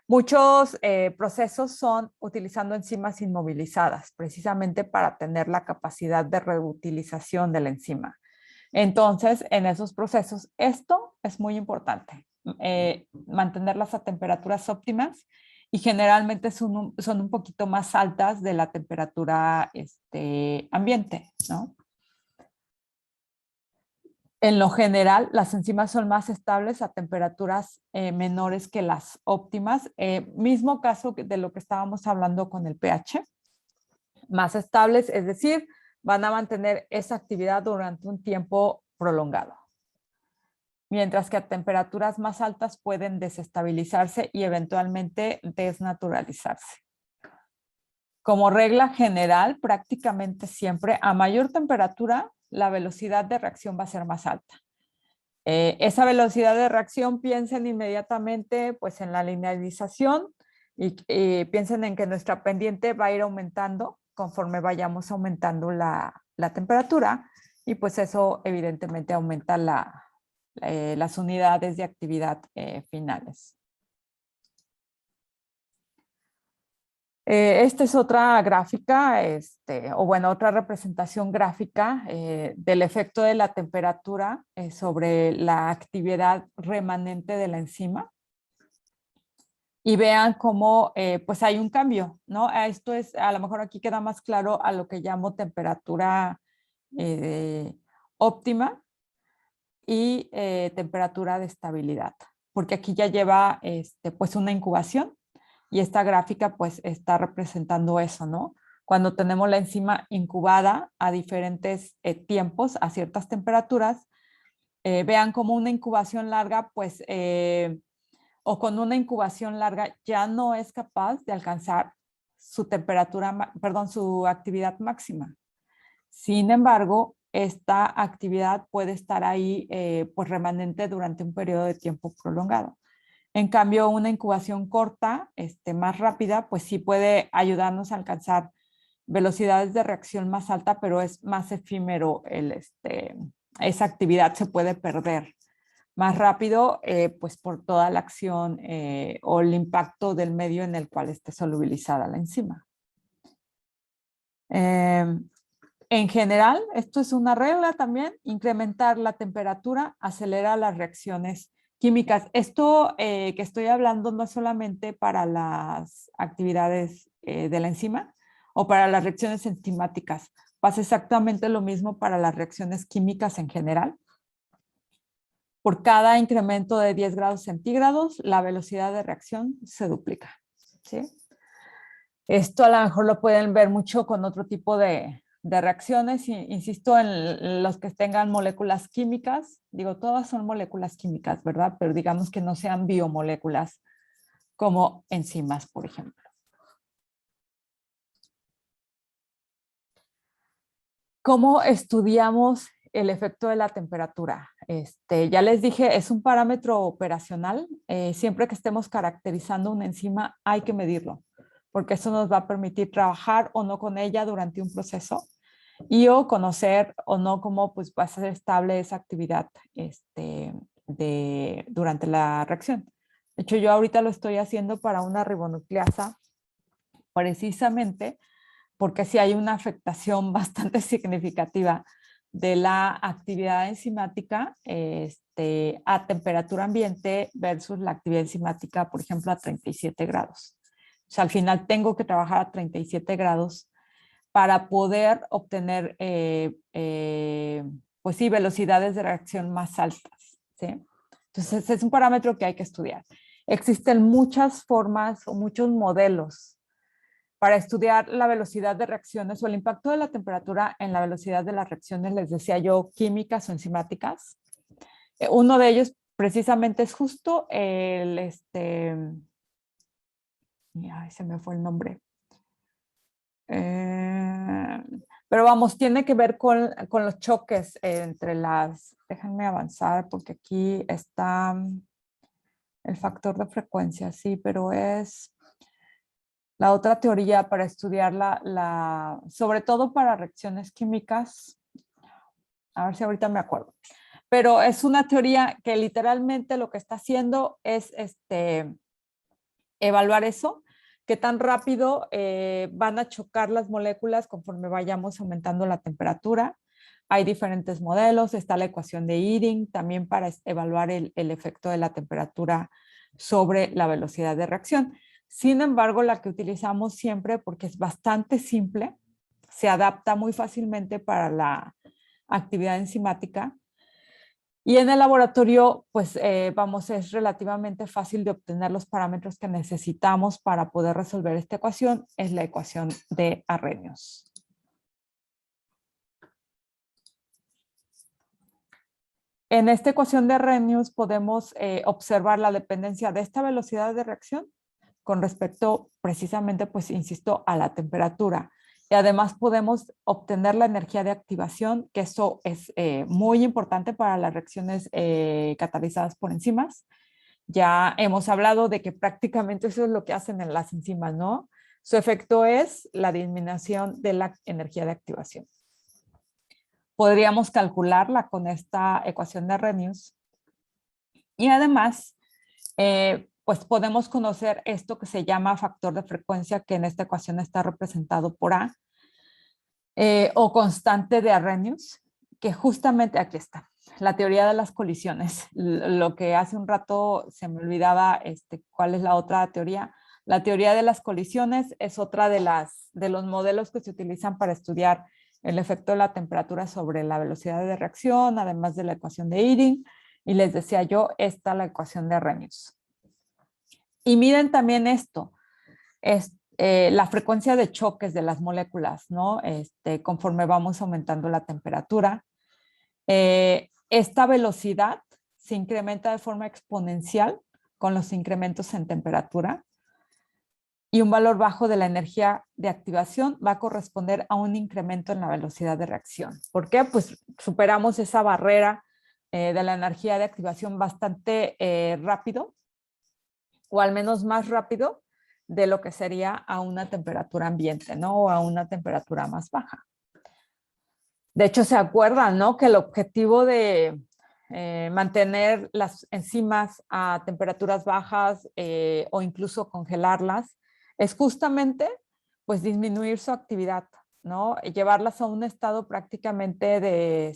muchos procesos son utilizando enzimas inmovilizadas, precisamente para tener la capacidad de reutilización de la enzima. Entonces, en esos procesos, esto es muy importante, mantenerlas a temperaturas óptimas y generalmente son un poquito más altas de la temperatura ambiente, ¿no? En lo general, las enzimas son más estables a temperaturas menores que las óptimas. Mismo caso de lo que estábamos hablando con el pH. Más estables, es decir, van a mantener esa actividad durante un tiempo prolongado. Mientras que a temperaturas más altas pueden desestabilizarse y eventualmente desnaturalizarse. Como regla general, prácticamente siempre a mayor temperatura, la velocidad de reacción va a ser más alta. Esa velocidad de reacción, piensen inmediatamente pues, en la linealización y piensen en que nuestra pendiente va a ir aumentando conforme vayamos aumentando la temperatura y pues eso evidentemente aumenta las unidades de actividad finales. Esta es otra gráfica, o bueno, otra representación gráfica del efecto de la temperatura sobre la actividad remanente de la enzima. Y vean cómo pues hay un cambio, ¿no? Esto es, a lo mejor aquí queda más claro a lo que llamo temperatura óptima y temperatura de estabilidad, porque aquí ya lleva pues una incubación. Y esta gráfica pues está representando eso, ¿no? Cuando tenemos la enzima incubada a diferentes tiempos, a ciertas temperaturas, vean como una incubación larga, pues, o con una incubación larga ya no es capaz de alcanzar su temperatura, perdón, su actividad máxima. Sin embargo, esta actividad puede estar ahí pues remanente durante un periodo de tiempo prolongado. En cambio, una incubación corta, más rápida, pues sí puede ayudarnos a alcanzar velocidades de reacción más alta, pero es más efímero esa actividad se puede perder más rápido, pues por toda la acción o el impacto del medio en el cual esté solubilizada la enzima. En general, esto es una regla también, incrementar la temperatura acelera las reacciones químicas. Esto que estoy hablando no es solamente para las actividades de la enzima o para las reacciones enzimáticas. Pasa exactamente lo mismo para las reacciones químicas en general. Por cada incremento de 10 grados centígrados, la velocidad de reacción se duplica. ¿Sí? Esto a lo mejor lo pueden ver mucho con otro tipo de reacciones, insisto, en los que tengan moléculas químicas, digo, todas son moléculas químicas, ¿verdad? Pero digamos que no sean biomoléculas como enzimas, por ejemplo. ¿Cómo estudiamos el efecto de la temperatura? Ya les dije, es un parámetro operacional. Siempre que estemos caracterizando una enzima hay que medirlo, porque eso nos va a permitir trabajar o no con ella durante un proceso y o conocer o no cómo pues, va a ser estable esa actividad durante la reacción. De hecho, yo ahorita lo estoy haciendo para una ribonucleasa, precisamente porque sí hay una afectación bastante significativa de la actividad enzimática a temperatura ambiente versus la actividad enzimática, por ejemplo, a 37 grados. O sea, al final tengo que trabajar a 37 grados para poder obtener, pues sí, velocidades de reacción más altas, ¿sí? Entonces, es un parámetro que hay que estudiar. Existen muchas formas o muchos modelos para estudiar la velocidad de reacciones o el impacto de la temperatura en la velocidad de las reacciones, les decía yo, químicas o enzimáticas. Uno de ellos precisamente es justo el, ay, se me fue el nombre. Pero vamos, tiene que ver con los choques entre las, déjenme avanzar porque aquí está el factor de frecuencia, sí, pero es la otra teoría para estudiar sobre todo para reacciones químicas, a ver si ahorita me acuerdo, pero es una teoría que literalmente lo que está haciendo es evaluar eso, qué tan rápido van a chocar las moléculas conforme vayamos aumentando la temperatura. Hay diferentes modelos, está la ecuación de Eyring también para evaluar el efecto de la temperatura sobre la velocidad de reacción. Sin embargo, la que utilizamos siempre, porque es bastante simple, se adapta muy fácilmente para la actividad enzimática. Y en el laboratorio, pues vamos, es relativamente fácil de obtener los parámetros que necesitamos para poder resolver esta ecuación, es la ecuación de Arrhenius. En esta ecuación de Arrhenius podemos observar la dependencia de esta velocidad de reacción con respecto precisamente, pues insisto, a la temperatura. Y además podemos obtener la energía de activación, que eso es muy importante para las reacciones catalizadas por enzimas. Ya hemos hablado de que prácticamente eso es lo que hacen en las enzimas, ¿no? Su efecto es la disminución de la energía de activación. Podríamos calcularla con esta ecuación de Arrhenius. Y además, pues podemos conocer esto que se llama factor de frecuencia, que en esta ecuación está representado por A, o constante de Arrhenius, que justamente aquí está, la teoría de las colisiones. Lo que hace un rato se me olvidaba, ¿cuál es la otra teoría? La teoría de las colisiones es otra de los modelos que se utilizan para estudiar el efecto de la temperatura sobre la velocidad de reacción, además de la ecuación de Eyring. Y les decía yo, esta la ecuación de Arrhenius. Y miren también esto, es la frecuencia de choques de las moléculas, ¿no? Conforme vamos aumentando la temperatura. Esta velocidad se incrementa de forma exponencial con los incrementos en temperatura. Y un valor bajo de la energía de activación va a corresponder a un incremento en la velocidad de reacción. ¿Por qué? Pues superamos esa barrera de la energía de activación bastante rápido, o al menos más rápido de lo que sería a una temperatura ambiente, ¿no? O a una temperatura más baja. De hecho, se acuerdan, ¿no? Que el objetivo de mantener las enzimas a temperaturas bajas o incluso congelarlas es justamente, pues, disminuir su actividad, ¿no? Llevarlas a un estado prácticamente de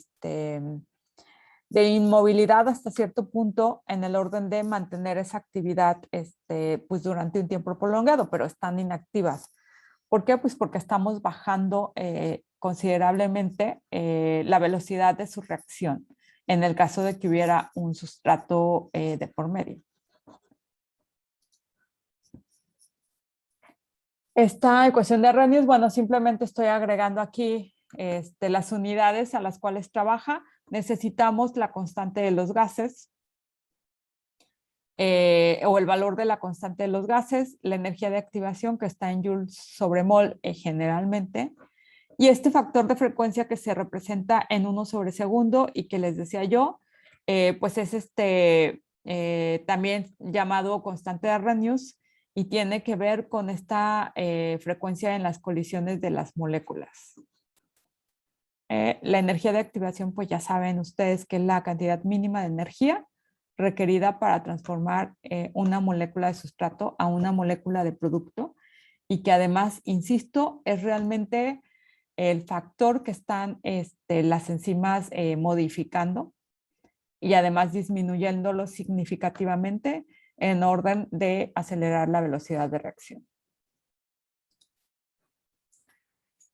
inmovilidad hasta cierto punto en el orden de mantener esa actividad pues durante un tiempo prolongado, pero están inactivas. ¿Por qué? Pues porque estamos bajando considerablemente la velocidad de su reacción en el caso de que hubiera un sustrato de por medio. Esta ecuación de Arrhenius, bueno, simplemente estoy agregando aquí las unidades a las cuales trabaja. Necesitamos la constante de los gases o el valor de la constante de los gases, la energía de activación que está en joules sobre mol generalmente, y este factor de frecuencia que se representa en 1 sobre segundo y que les decía yo, pues es también llamado constante de Arrhenius y tiene que ver con esta frecuencia en las colisiones de las moléculas. La energía de activación, pues ya saben ustedes que es la cantidad mínima de energía requerida para transformar una molécula de sustrato a una molécula de producto y que además, insisto, es realmente el factor que están las enzimas modificando y además disminuyéndolo significativamente en orden de acelerar la velocidad de reacción.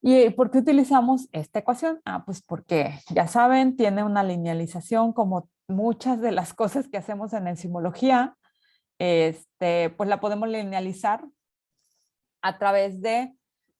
¿Y por qué utilizamos esta ecuación? Pues porque, ya saben, tiene una linealización como muchas de las cosas que hacemos en enzimología, pues la podemos linealizar a través de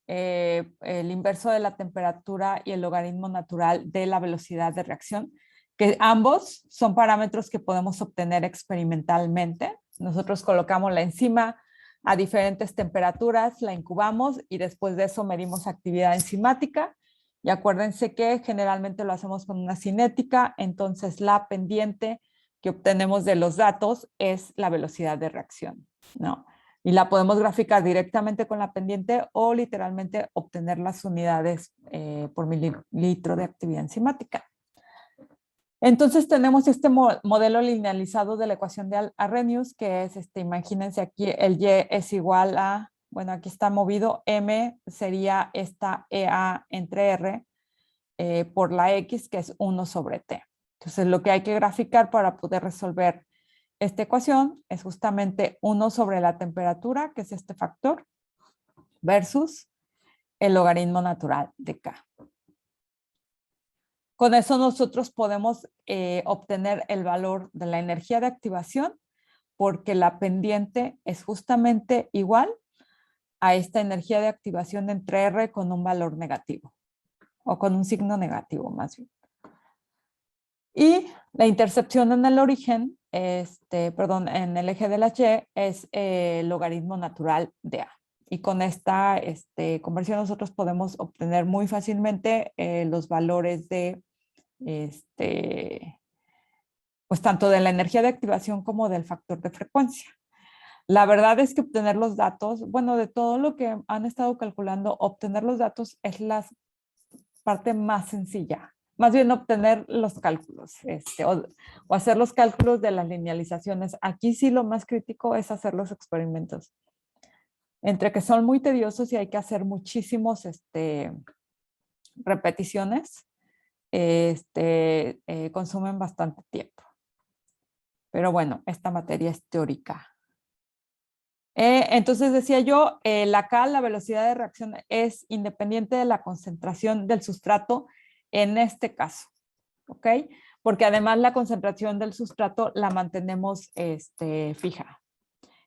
el inverso de la temperatura y el logaritmo natural de la velocidad de reacción, que ambos son parámetros que podemos obtener experimentalmente. Nosotros colocamos la enzima a diferentes temperaturas, la incubamos y después de eso medimos actividad enzimática. Y acuérdense que generalmente lo hacemos con una cinética, entonces la pendiente que obtenemos de los datos es la velocidad de reacción, ¿no? Y la podemos graficar directamente con la pendiente o literalmente obtener las unidades por mililitro de actividad enzimática. Entonces tenemos este modelo linealizado de la ecuación de Arrhenius, que es, imagínense aquí, el Y es igual a, bueno, aquí está movido, M sería esta EA entre R por la X, que es 1 sobre T. Entonces lo que hay que graficar para poder resolver esta ecuación es justamente 1 sobre la temperatura, que es este factor, versus el logaritmo natural de K. Con eso nosotros podemos obtener el valor de la energía de activación porque la pendiente es justamente igual a esta energía de activación entre R con un valor negativo o con un signo negativo más bien. Y la intercepción en el origen, perdón, en el eje de la Y es el logaritmo natural de A. Y con esta conversión nosotros podemos obtener muy fácilmente los valores de pues tanto de la energía de activación como del factor de frecuencia. La verdad es que obtener los datos, bueno, de todo lo que han estado calculando, obtener los datos es la parte más sencilla. Más bien obtener los cálculos o hacer los cálculos de las linealizaciones. Aquí sí lo más crítico es hacer los experimentos. Entre que son muy tediosos y hay que hacer muchísimos repeticiones, consumen bastante tiempo. Pero bueno, esta materia es teórica. Entonces decía yo, la K, la velocidad de reacción, es independiente de la concentración del sustrato en este caso, ¿ok? Porque además la concentración del sustrato la mantenemos fija.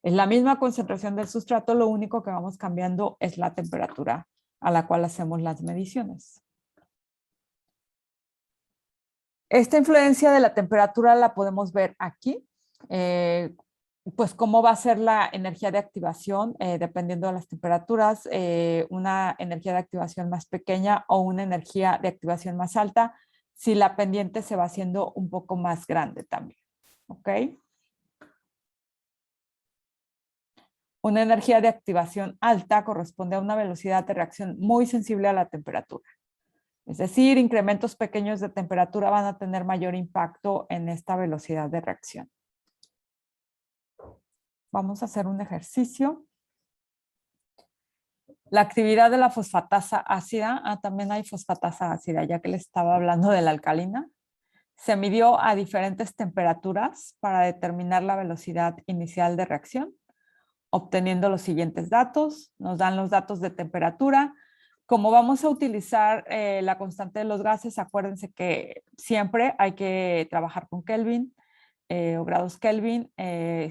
Es la misma concentración del sustrato, lo único que vamos cambiando es la temperatura a la cual hacemos las mediciones. Esta influencia de la temperatura la podemos ver aquí. Pues cómo va a ser la energía de activación dependiendo de las temperaturas, una energía de activación más pequeña o una energía de activación más alta, si la pendiente se va haciendo un poco más grande también, ¿ok? Una energía de activación alta corresponde a una velocidad de reacción muy sensible a la temperatura. Es decir, incrementos pequeños de temperatura van a tener mayor impacto en esta velocidad de reacción. Vamos a hacer un ejercicio. La actividad de la fosfatasa ácida, también hay fosfatasa ácida, ya que les estaba hablando de la alcalina, se midió a diferentes temperaturas para determinar la velocidad inicial de reacción, obteniendo los siguientes datos. Nos dan los datos de temperatura. Como vamos a utilizar la constante de los gases, acuérdense que siempre hay que trabajar con Kelvin o grados Kelvin.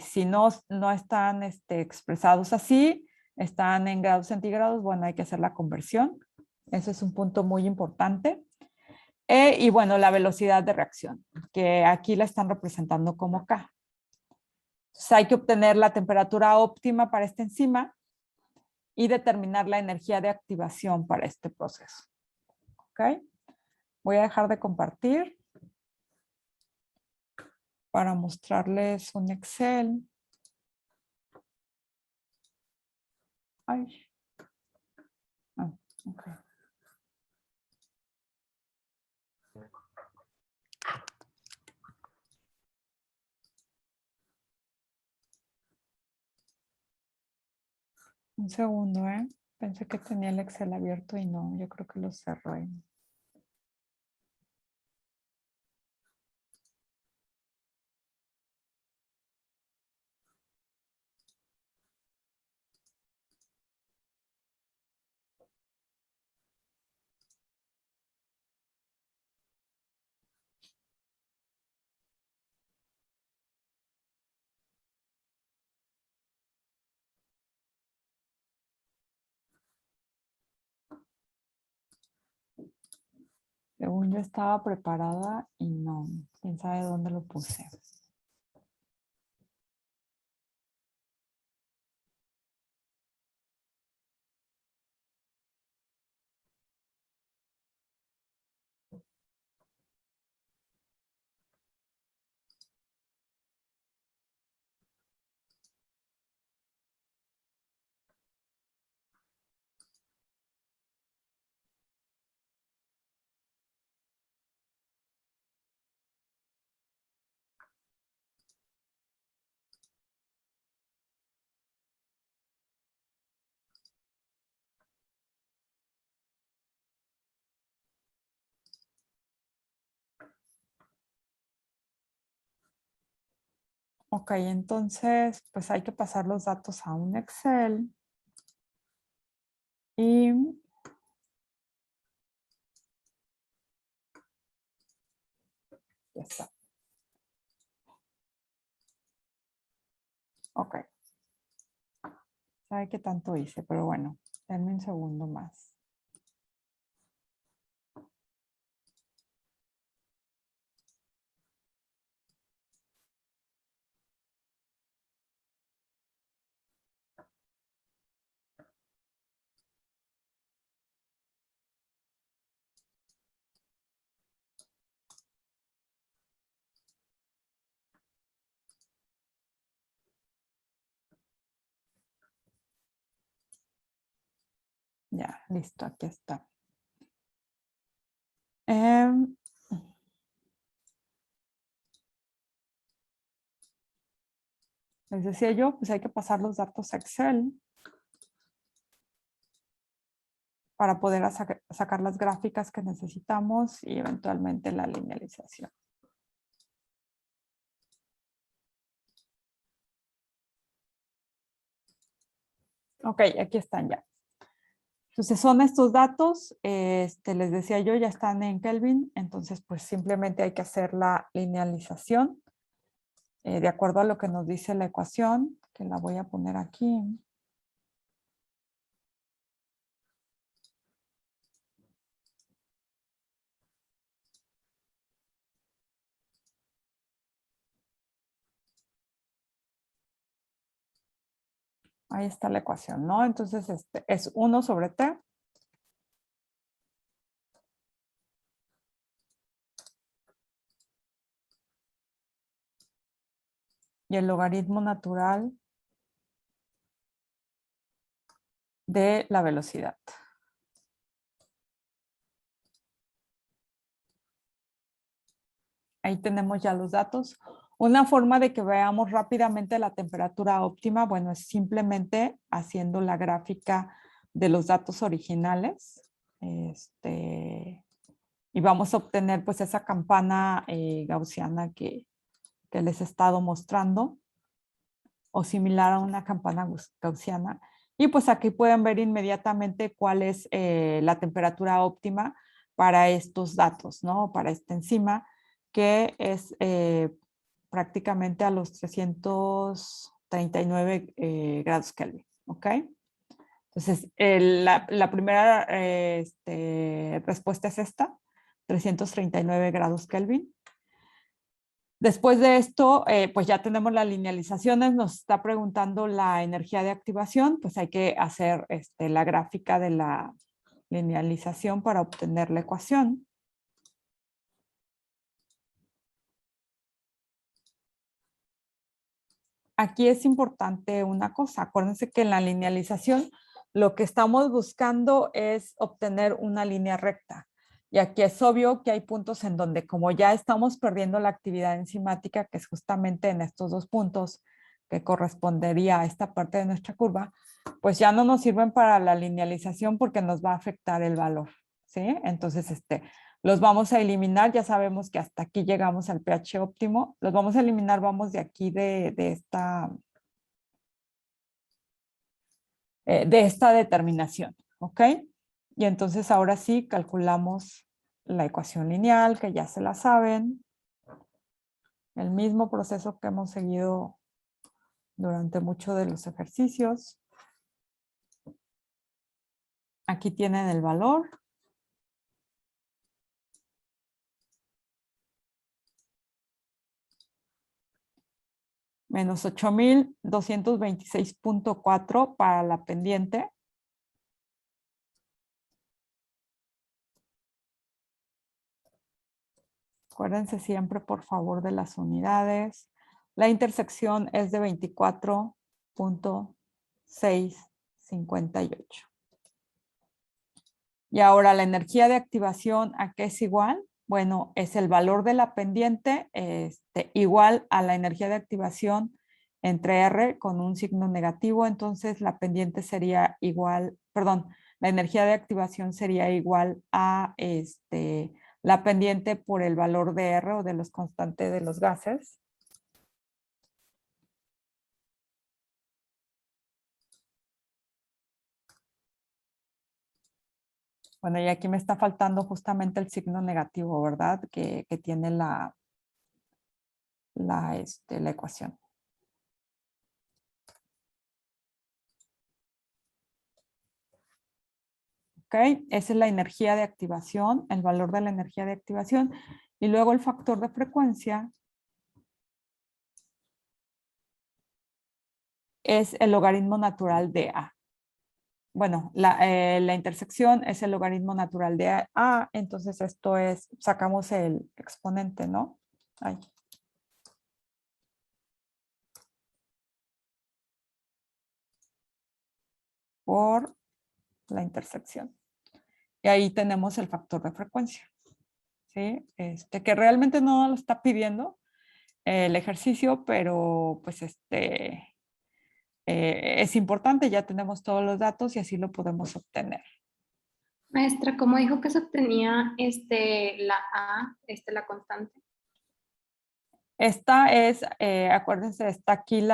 Si no están expresados así, están en grados centígrados, bueno, hay que hacer la conversión. Ese es un punto muy importante. Y bueno, la velocidad de reacción, que aquí la están representando como K. Entonces hay que obtener la temperatura óptima para esta enzima y determinar la energía de activación para este proceso. ¿Ok? Voy a dejar de compartir para mostrarles un Excel. Ay. Ok. Un segundo, ¿eh? Pensé que tenía el Excel abierto y no, yo creo que lo cerré. Según yo estaba preparada y no, quién sabe dónde lo puse. Ok, entonces pues hay que pasar los datos a un Excel. Y ya está. Ok. ¿Sabe qué tanto hice? Pero bueno, denme un segundo más. Ya, listo, aquí está. Les decía yo, pues hay que pasar los datos a Excel para poder sacar las gráficas que necesitamos y eventualmente la linealización. Ok, aquí están ya. Entonces son estos datos, les decía yo, ya están en Kelvin, entonces pues simplemente hay que hacer la linealización de acuerdo a lo que nos dice la ecuación, que la voy a poner aquí. Ahí está la ecuación, ¿no? Entonces es 1 sobre t. Y el logaritmo natural de la velocidad. Ahí tenemos ya los datos. Una forma de que veamos rápidamente la temperatura óptima, bueno, es simplemente haciendo la gráfica de los datos originales. Y vamos a obtener pues esa campana gaussiana que les he estado mostrando, o similar a una campana gaussiana. Y pues aquí pueden ver inmediatamente cuál es la temperatura óptima para estos datos, ¿no? Para esta enzima, que es prácticamente a los 339 grados Kelvin, ¿ok? Entonces, la primera respuesta es esta, 339 grados Kelvin. Después de esto, pues ya tenemos las linealizaciones, nos está preguntando la energía de activación, pues hay que hacer la gráfica de la linealización para obtener la ecuación. Aquí es importante una cosa, acuérdense que en la linealización lo que estamos buscando es obtener una línea recta. Y aquí es obvio que hay puntos en donde, como ya estamos perdiendo la actividad enzimática, que es justamente en estos dos puntos que correspondería a esta parte de nuestra curva, pues ya no nos sirven para la linealización porque nos va a afectar el valor, ¿sí? Entonces, los vamos a eliminar, ya sabemos que hasta aquí llegamos al pH óptimo, los vamos a eliminar, vamos de aquí de esta determinación, ¿ok? Y entonces ahora sí calculamos la ecuación lineal, que ya se la saben, el mismo proceso que hemos seguido durante muchos de los ejercicios. Aquí tienen el valor. Menos 8,226.4 para la pendiente. Acuérdense siempre, por favor, de las unidades. La intersección es de 24.658. Y ahora la energía de activación, ¿a qué es igual? Bueno, es el valor de la pendiente igual a la energía de activación entre R con un signo negativo. Entonces la pendiente sería igual, perdón, la energía de activación sería igual a la pendiente por el valor de R o de los constantes de los gases. Bueno, y aquí me está faltando justamente el signo negativo, ¿verdad? Que tiene la ecuación. ¿Ok? Esa es la energía de activación, el valor de la energía de activación. Y luego el factor de frecuencia es el logaritmo natural de A. Bueno, la intersección es el logaritmo natural de A, entonces esto es, sacamos el exponente, ¿no? Ahí. Por la intersección. Y ahí tenemos el factor de frecuencia, ¿sí? Que realmente no lo está pidiendo el ejercicio, pero pues es importante, ya tenemos todos los datos y así lo podemos obtener. Maestra, ¿cómo dijo que se obtenía la A, la constante? Esta es, acuérdense, está aquí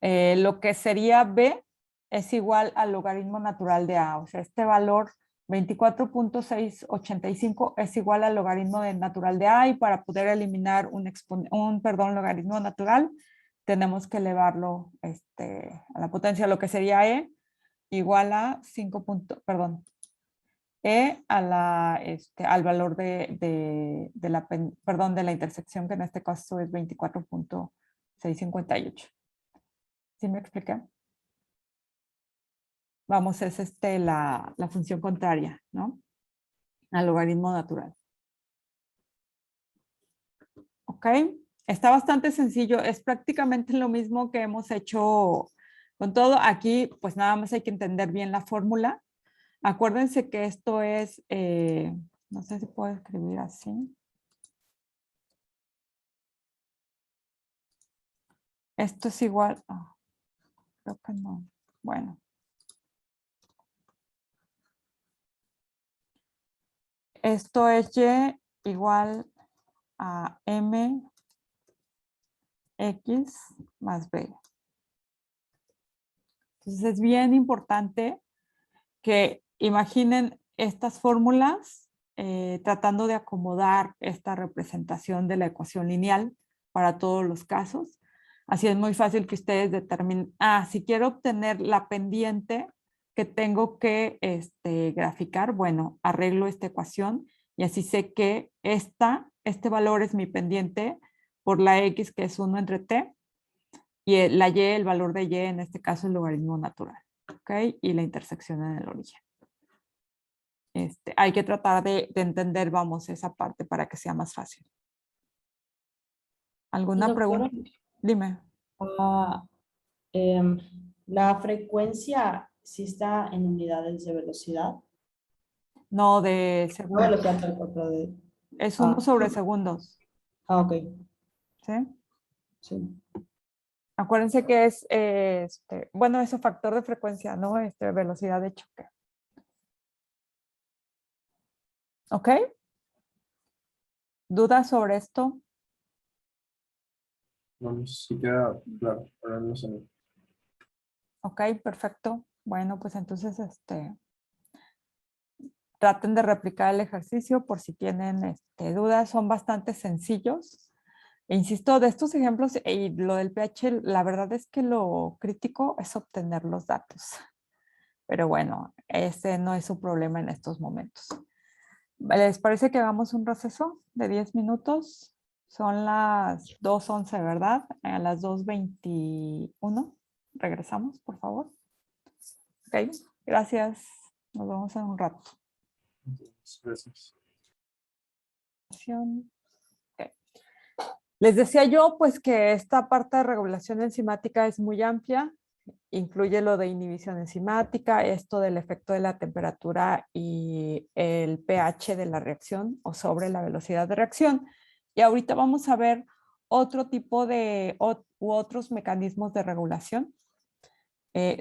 lo que sería B es igual al logaritmo natural de A. O sea, este valor 24.685 es igual al logaritmo natural de A y para poder eliminar un logaritmo natural tenemos que elevarlo a la potencia, lo que sería E igual a 5. E a al valor de la intersección, que en este caso es 24.658. ¿Sí me expliqué? Vamos, es la función contraria, ¿no? Al logaritmo natural. ¿Ok? Está bastante sencillo. Es prácticamente lo mismo que hemos hecho con todo. Aquí, pues nada más hay que entender bien la fórmula. Acuérdense que esto es, no sé si puedo escribir así. Esto es igual, creo que no. Bueno. Esto es Y igual a MX más B. Entonces es bien importante que imaginen estas fórmulas tratando de acomodar esta representación de la ecuación lineal para todos los casos. Así es muy fácil que ustedes determinen, si quiero obtener la pendiente que tengo que graficar, bueno, arreglo esta ecuación y así sé que este valor es mi pendiente por la X, que es 1 entre T, y la Y, el valor de Y, en este caso el logaritmo natural, ¿ok? Y la intersección en el origen. Hay que tratar de entender, vamos, esa parte para que sea más fácil. ¿Alguna Doctora, pregunta? Dime. La frecuencia sí está en unidades de velocidad. No, de No segundos. velocidad tal cual, de... Es 1 sobre segundos. ok. ¿Sí? Sí. Acuérdense que es, bueno, ese factor de frecuencia, ¿no? Velocidad de choque. ¿Ok? ¿Dudas sobre esto? No sé si queda claro, ahora no sé. Ok, perfecto. Bueno, pues entonces, traten de replicar el ejercicio por si tienen dudas. Son bastante sencillos. E insisto, de estos ejemplos y lo del pH, la verdad es que lo crítico es obtener los datos. Pero bueno, ese no es su problema en estos momentos. ¿Les parece que hagamos un receso de 10 minutos? Son las 2:11, ¿verdad? A las 2:21. Regresamos, por favor. Ok, gracias. Nos vemos en un rato. Gracias. Ok. Les decía yo, pues, que esta parte de regulación enzimática es muy amplia. Incluye lo de inhibición enzimática, esto del efecto de la temperatura y el pH de la reacción o sobre la velocidad de reacción. Y ahorita vamos a ver otro tipo de u otros mecanismos de regulación.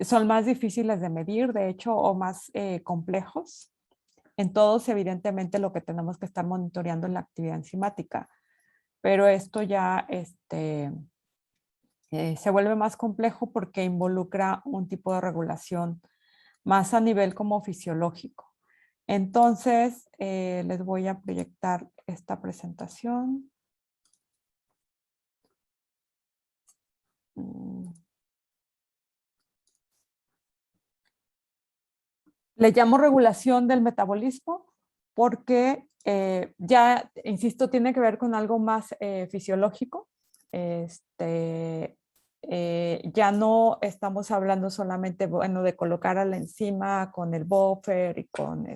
Son más difíciles de medir, de hecho, o más complejos. En todos, evidentemente, lo que tenemos que estar monitoreando es la actividad enzimática. Pero esto ya se vuelve más complejo porque involucra un tipo de regulación más a nivel como fisiológico. Entonces, les voy a proyectar esta presentación. Le llamo regulación del metabolismo porque ya, insisto, tiene que ver con algo más fisiológico. Ya no estamos hablando solamente, bueno, de colocar a la enzima con el buffer y con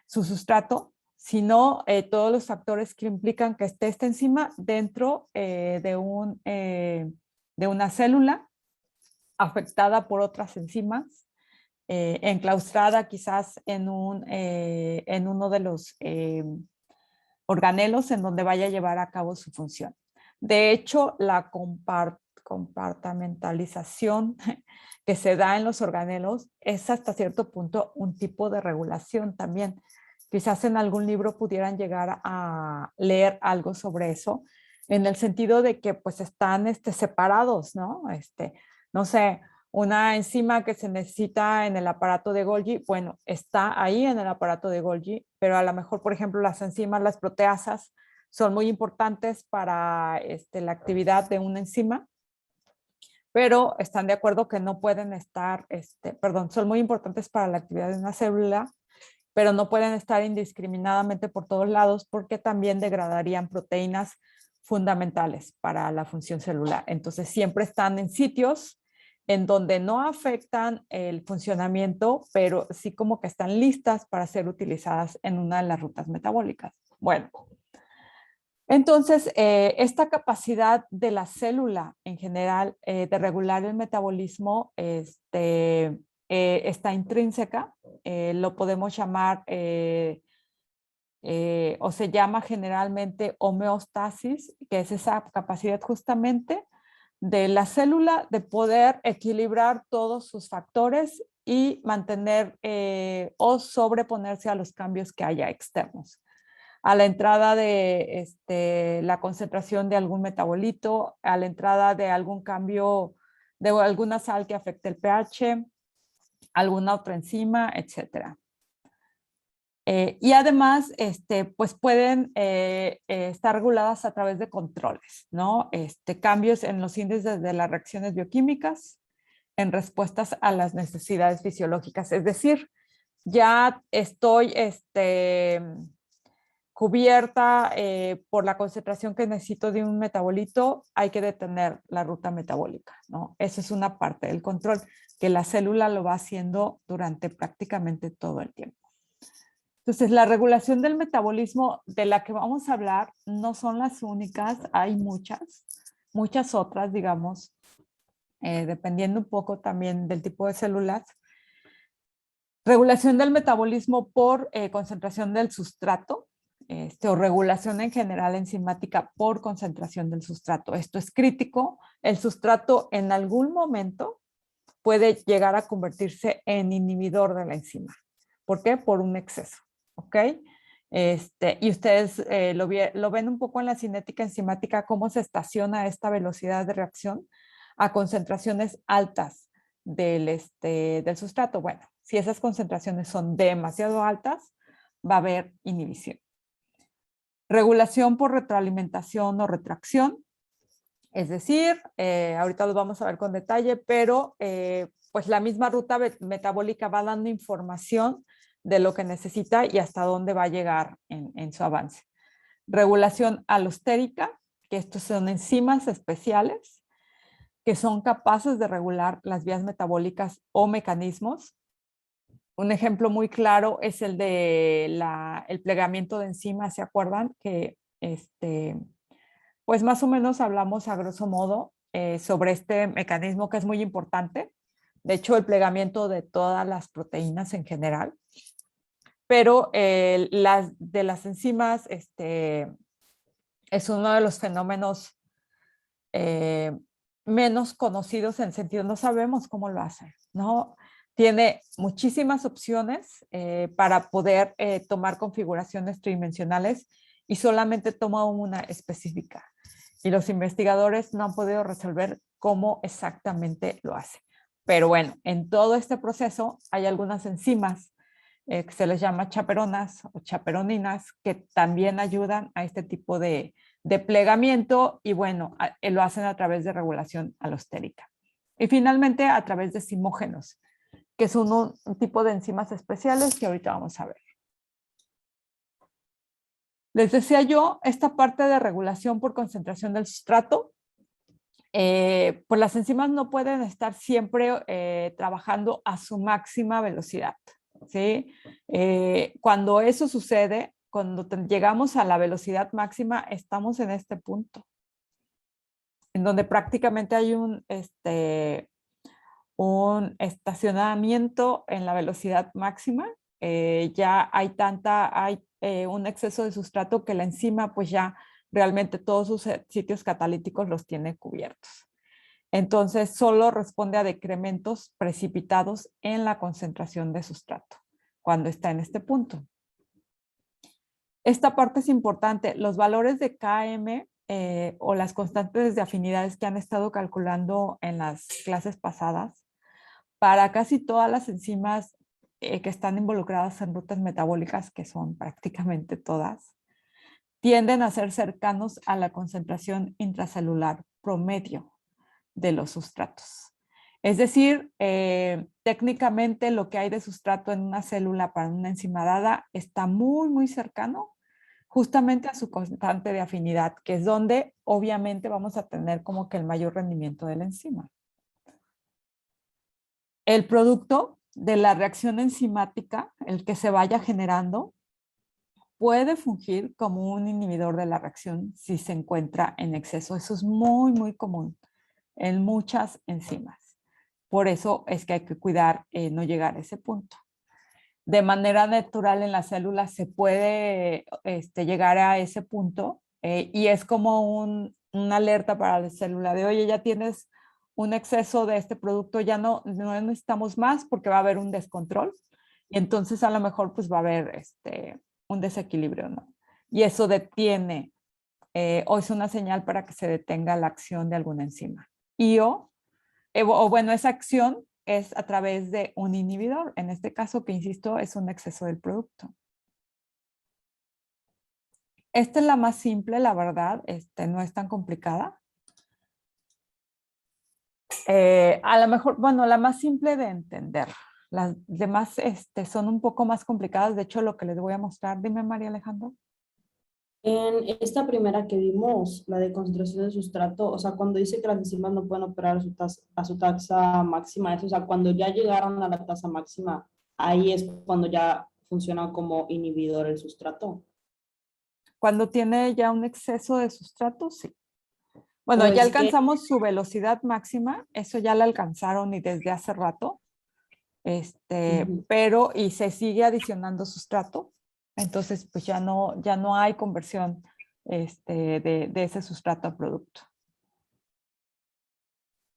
su sustrato, sino todos los factores que implican que esté esta enzima dentro de una célula afectada por otras enzimas, enclaustrada quizás en uno de los organelos en donde vaya a llevar a cabo su función. De hecho, la compartamentalización que se da en los organelos es hasta cierto punto un tipo de regulación también. Quizás en algún libro pudieran llegar a leer algo sobre eso, en el sentido de que pues están separados, ¿no? No sé, una enzima que se necesita en el aparato de Golgi, bueno, está ahí en el aparato de Golgi, pero a lo mejor, por ejemplo, las enzimas, las proteasas, son muy importantes para la actividad de una enzima, pero están de acuerdo que no pueden estar, son muy importantes para la actividad de una célula, pero no pueden estar indiscriminadamente por todos lados porque también degradarían proteínas fundamentales para la función celular. Entonces siempre están en sitios en donde no afectan el funcionamiento, pero sí como que están listas para ser utilizadas en una de las rutas metabólicas. Bueno, entonces esta capacidad de la célula en general de regular el metabolismo está intrínseca, lo podemos llamar o se llama generalmente homeostasis, que es esa capacidad justamente de la célula de poder equilibrar todos sus factores y mantener o sobreponerse a los cambios que haya externos. A la entrada de la concentración de algún metabolito, a la entrada de algún cambio de alguna sal que afecte el pH, alguna otra enzima, etcétera. Y además, pues pueden estar reguladas a través de controles, ¿no? Cambios en los índices de las reacciones bioquímicas en respuestas a las necesidades fisiológicas. Es decir, ya estoy cubierta por la concentración que necesito de un metabolito, hay que detener la ruta metabólica, ¿no? Esa es una parte del control, que la célula lo va haciendo durante prácticamente todo el tiempo. Entonces, la regulación del metabolismo de la que vamos a hablar no son las únicas, hay muchas otras, digamos, dependiendo un poco también del tipo de células. Regulación del metabolismo por concentración del sustrato. o regulación en general enzimática por concentración del sustrato. Esto es crítico. El sustrato en algún momento puede llegar a convertirse en inhibidor de la enzima. ¿Por qué? Por un exceso, ¿ok? Y ustedes lo ven un poco en la cinética enzimática, cómo se estaciona esta velocidad de reacción a concentraciones altas del sustrato. Bueno, si esas concentraciones son demasiado altas, va a haber inhibición. Regulación por retroalimentación o retracción. Es decir, ahorita lo vamos a ver con detalle, pero pues la misma ruta metabólica va dando información de lo que necesita y hasta dónde va a llegar en su avance. Regulación alostérica, que estos son enzimas especiales que son capaces de regular las vías metabólicas o mecanismos. Un ejemplo muy claro es el de el plegamiento de enzimas, ¿se acuerdan? Que pues más o menos hablamos a grosso modo sobre este mecanismo que es muy importante. De hecho, el plegamiento de todas las proteínas en general. Pero de las enzimas es uno de los fenómenos menos conocidos en el sentido, no sabemos cómo lo hace, ¿no? Tiene muchísimas opciones para poder tomar configuraciones tridimensionales y solamente toma una específica. Y los investigadores no han podido resolver cómo exactamente lo hace. Pero bueno, en todo este proceso hay algunas enzimas que se les llama chaperonas o chaperoninas que también ayudan a este tipo de plegamiento y bueno, lo hacen a través de regulación alostérica. Y finalmente a través de zimógenos, que son un tipo de enzimas especiales que ahorita vamos a ver. Les decía yo, esta parte de regulación por concentración del sustrato, pues las enzimas no pueden estar siempre trabajando a su máxima velocidad, ¿sí? Cuando eso sucede, cuando llegamos a la velocidad máxima, estamos en este punto, en donde prácticamente hay un estacionamiento en la velocidad máxima. Ya hay un exceso de sustrato que la enzima pues ya realmente todos sus sitios catalíticos los tiene cubiertos. Entonces solo responde a decrementos precipitados en la concentración de sustrato cuando está en este punto. Esta parte es importante. Los valores de Km o las constantes de afinidades que han estado calculando en las clases pasadas, para casi todas las enzimas que están involucradas en rutas metabólicas, que son prácticamente todas, tienden a ser cercanos a la concentración intracelular promedio de los sustratos. Es decir, técnicamente lo que hay de sustrato en una célula para una enzima dada está muy, muy cercano justamente a su constante de afinidad, que es donde obviamente vamos a tener como que el mayor rendimiento de la enzima. El producto de la reacción enzimática, el que se vaya generando, puede fungir como un inhibidor de la reacción si se encuentra en exceso. Eso es muy, muy común en muchas enzimas. Por eso es que hay que cuidar no llegar a ese punto. De manera natural en las células se puede llegar a ese punto y es como una alerta para la célula de, oye, ya tienes un exceso de este producto, ya no necesitamos más porque va a haber un descontrol y entonces a lo mejor pues va a haber un desequilibrio, ¿no? Y eso detiene o es una señal para que se detenga la acción de alguna enzima. O bueno, esa acción es a través de un inhibidor, en este caso que insisto es un exceso del producto. Esta es la más simple, la verdad, no es tan complicada. A lo mejor, bueno, la más simple de entender. Las demás son un poco más complicadas, de hecho lo que les voy a mostrar, dime María Alejandra. En esta primera que vimos, la de concentración de sustrato, o sea, cuando dice que las enzimas no pueden operar a su tasa máxima, eso, o sea, cuando ya llegaron a la tasa máxima, ahí es cuando ya funciona como inhibidor el sustrato. Cuando tiene ya un exceso de sustrato, sí. Bueno, O ya es que- alcanzamos su velocidad máxima, eso ya la alcanzaron y desde hace rato, Ujú. pero y se sigue adicionando sustrato, Entonces, pues ya no hay conversión de ese sustrato a producto.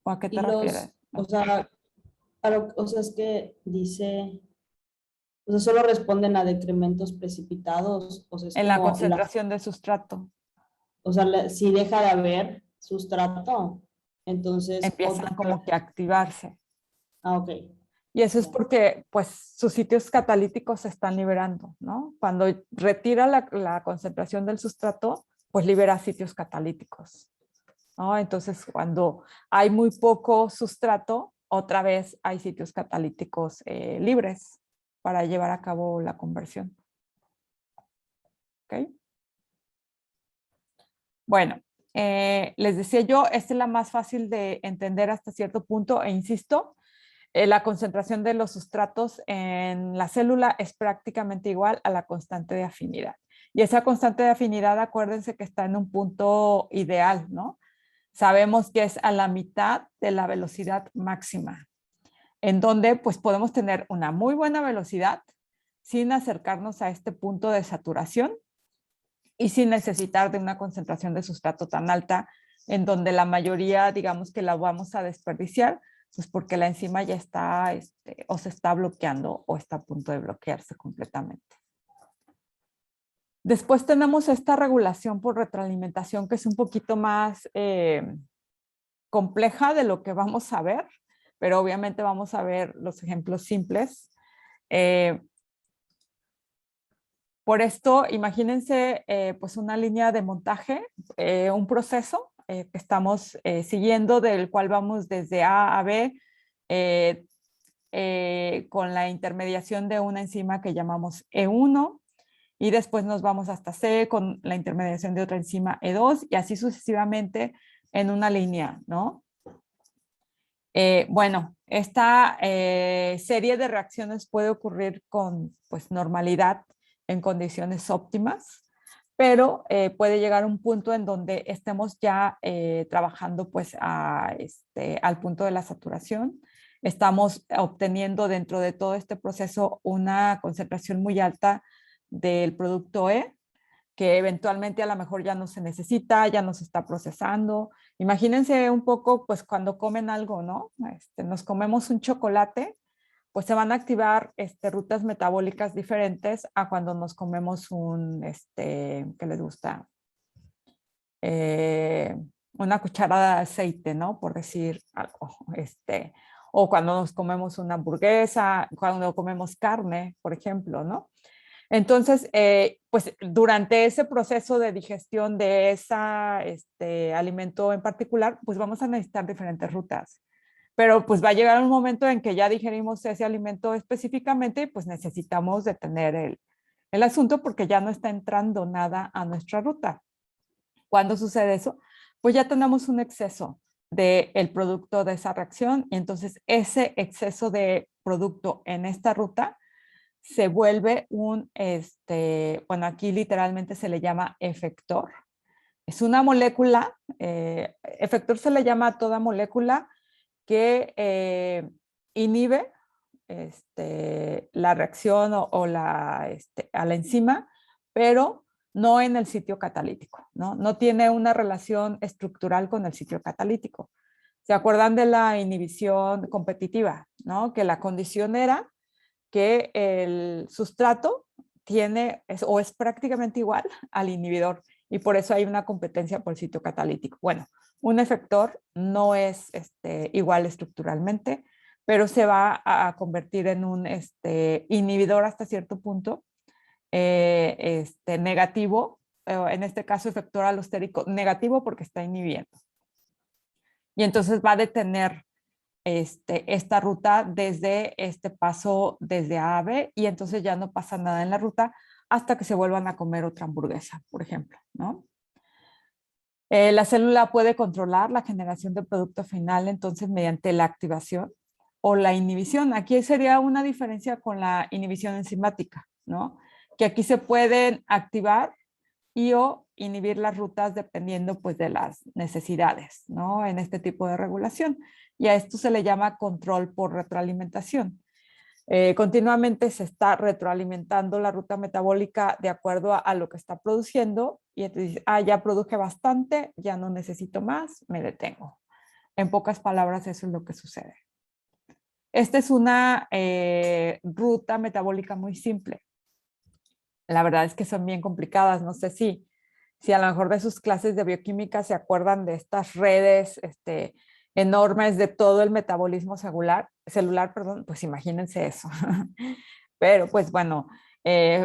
¿O a qué te Y refieres? o sea, o sea, es que dice, o sea, solo responden a decrementos precipitados, o sea, es En la como concentración del sustrato. o sea, si deja de haber sustrato, entonces Empiezan como que a activarse. ok. Y eso es Ya. porque pues sus sitios catalíticos se están liberando, ¿no? Cuando retira la concentración del sustrato, pues libera sitios catalíticos, ¿no? Entonces, cuando hay muy poco sustrato, otra vez hay sitios catalíticos libres para llevar a cabo la conversión. ¿Ok? Bueno, les decía yo, esta es la más fácil de entender hasta cierto punto e insisto, la concentración de los sustratos en la célula es prácticamente igual a la constante de afinidad. Y esa constante de afinidad, acuérdense que está en un punto ideal, ¿no? Sabemos que es a la mitad de la velocidad máxima, en donde pues podemos tener una muy buena velocidad sin acercarnos a este punto de saturación y sin necesitar de una concentración de sustrato tan alta, en donde la mayoría, digamos que la vamos a desperdiciar, pues porque la enzima ya está o se está bloqueando o está a punto de bloquearse completamente. Después tenemos esta regulación por retroalimentación que es un poquito más compleja de lo que vamos a ver, pero obviamente vamos a ver los ejemplos simples. Por esto, imagínense pues una línea de montaje, un proceso que estamos siguiendo, del cual vamos desde A a B con la intermediación de una enzima que llamamos E1 y después nos vamos hasta C con la intermediación de otra enzima E2 y así sucesivamente en una línea, ¿no? Bueno, esta serie de reacciones puede ocurrir con pues, normalidad en condiciones óptimas, pero puede llegar a un punto en donde estemos ya trabajando pues al punto de la saturación. Estamos obteniendo dentro de todo este proceso una concentración muy alta del producto E, que eventualmente a lo mejor ya no se necesita, ya no se está procesando. Imagínense un poco, pues cuando comen algo, ¿no? Nos comemos un chocolate, pues se van a activar rutas metabólicas diferentes a cuando nos comemos ¿qué les gusta? Una cucharada de aceite, ¿no? Por decir algo. O cuando nos comemos una hamburguesa, cuando comemos carne, por ejemplo, ¿no? Entonces, pues durante ese proceso de digestión de ese alimento en particular, pues vamos a necesitar diferentes rutas. Pero pues va a llegar un momento en que ya digerimos ese alimento específicamente y pues necesitamos detener el asunto porque ya no está entrando nada a nuestra ruta. ¿Cuándo sucede eso? Pues ya tenemos un exceso del producto de esa reacción y entonces ese exceso de producto en esta ruta se vuelve bueno, aquí literalmente se le llama efector. Es una molécula, efector se le llama a toda molécula que inhibe la reacción o a la enzima, pero no en el sitio catalítico, ¿no? No tiene una relación estructural con el sitio catalítico. ¿Se acuerdan de la inhibición competitiva, ¿no? Que la condición era que el sustrato es prácticamente igual al inhibidor y por eso hay una competencia por el sitio catalítico. Bueno, un efector no es igual estructuralmente, pero se va a convertir en un inhibidor hasta cierto punto negativo, en este caso efector alostérico negativo porque está inhibiendo. Y entonces va a detener esta ruta desde este paso desde A a B y entonces ya no pasa nada en la ruta hasta que se vuelvan a comer otra hamburguesa, por ejemplo, ¿no? La célula puede controlar la generación del producto final entonces mediante la activación o la inhibición. Aquí sería una diferencia con la inhibición enzimática, ¿no? Que aquí se pueden activar y o inhibir las rutas dependiendo pues de las necesidades, ¿no? En este tipo de regulación. Y a esto se le llama control por retroalimentación. Continuamente se está retroalimentando la ruta metabólica de acuerdo a lo que está produciendo y entonces, ya produje bastante, ya no necesito más, me detengo. En pocas palabras, eso es lo que sucede. Esta es una ruta metabólica muy simple. La verdad es que son bien complicadas. No sé si a lo mejor de sus clases de bioquímica se acuerdan de estas redes enormes de todo el metabolismo celular, pues imagínense eso. Pero pues bueno,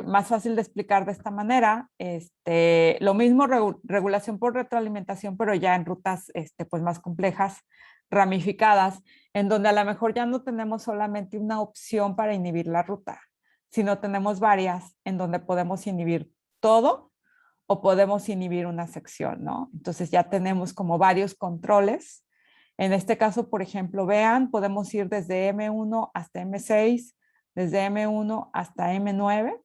más fácil de explicar de esta manera. Lo mismo regulación por retroalimentación, pero ya en rutas pues más complejas, ramificadas, en donde a lo mejor ya no tenemos solamente una opción para inhibir la ruta, sino tenemos varias en donde podemos inhibir todo o podemos inhibir una sección, ¿no? Entonces ya tenemos como varios controles. En este caso, por ejemplo, vean, podemos ir desde M1 hasta M6, desde M1 hasta M9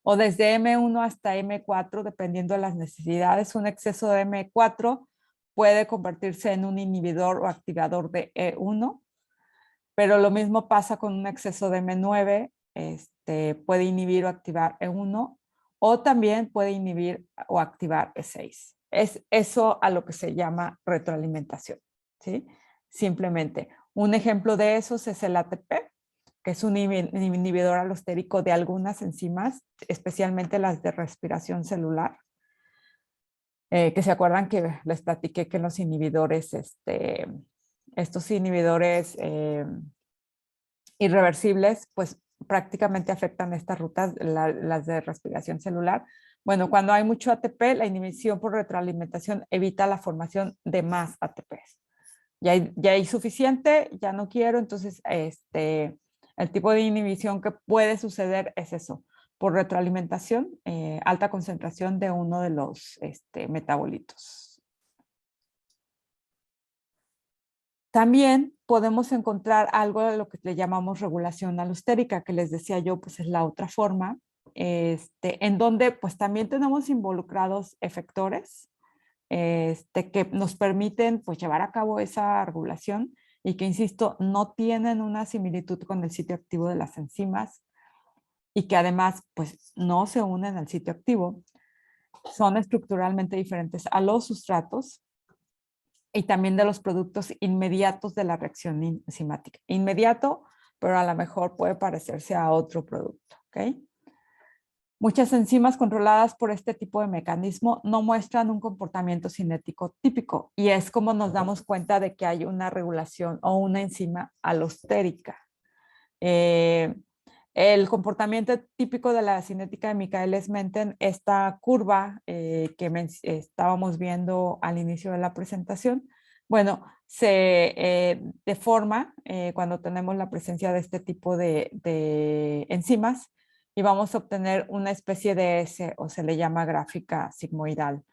o desde M1 hasta M4, dependiendo de las necesidades. Un exceso de M4 puede convertirse en un inhibidor o activador de E1, pero lo mismo pasa con un exceso de M9, puede inhibir o activar E1, o también puede inhibir o activar E6. Es eso a lo que se llama retroalimentación, ¿sí? Simplemente. Un ejemplo de esos es el ATP, que es un inhibidor alostérico de algunas enzimas, especialmente las de respiración celular, que se acuerdan que les platiqué que los inhibidores, estos inhibidores irreversibles, pues prácticamente afectan estas rutas, las de respiración celular. Bueno, cuando hay mucho ATP, la inhibición por retroalimentación evita la formación de más ATPs. Ya hay suficiente, ya no quiero, entonces el tipo de inhibición que puede suceder es eso, por retroalimentación, alta concentración de uno de los metabolitos. También podemos encontrar algo de lo que le llamamos regulación alostérica, que les decía yo, pues es la otra forma, en donde pues también tenemos involucrados efectores que nos permiten pues llevar a cabo esa regulación y que, insisto, no tienen una similitud con el sitio activo de las enzimas y que además pues no se unen al sitio activo, son estructuralmente diferentes a los sustratos y también de los productos inmediatos de la reacción enzimática. Inmediato, pero a lo mejor puede parecerse a otro producto, ¿ok? Muchas enzimas controladas por este tipo de mecanismo no muestran un comportamiento cinético típico y es como nos damos cuenta de que hay una regulación o una enzima alostérica. El comportamiento típico de la cinética de Michaelis-Menten, esta curva que estábamos viendo al inicio de la presentación, bueno, se deforma cuando tenemos la presencia de este tipo de enzimas y vamos a obtener una especie de S, o se le llama gráfica sigmoidal,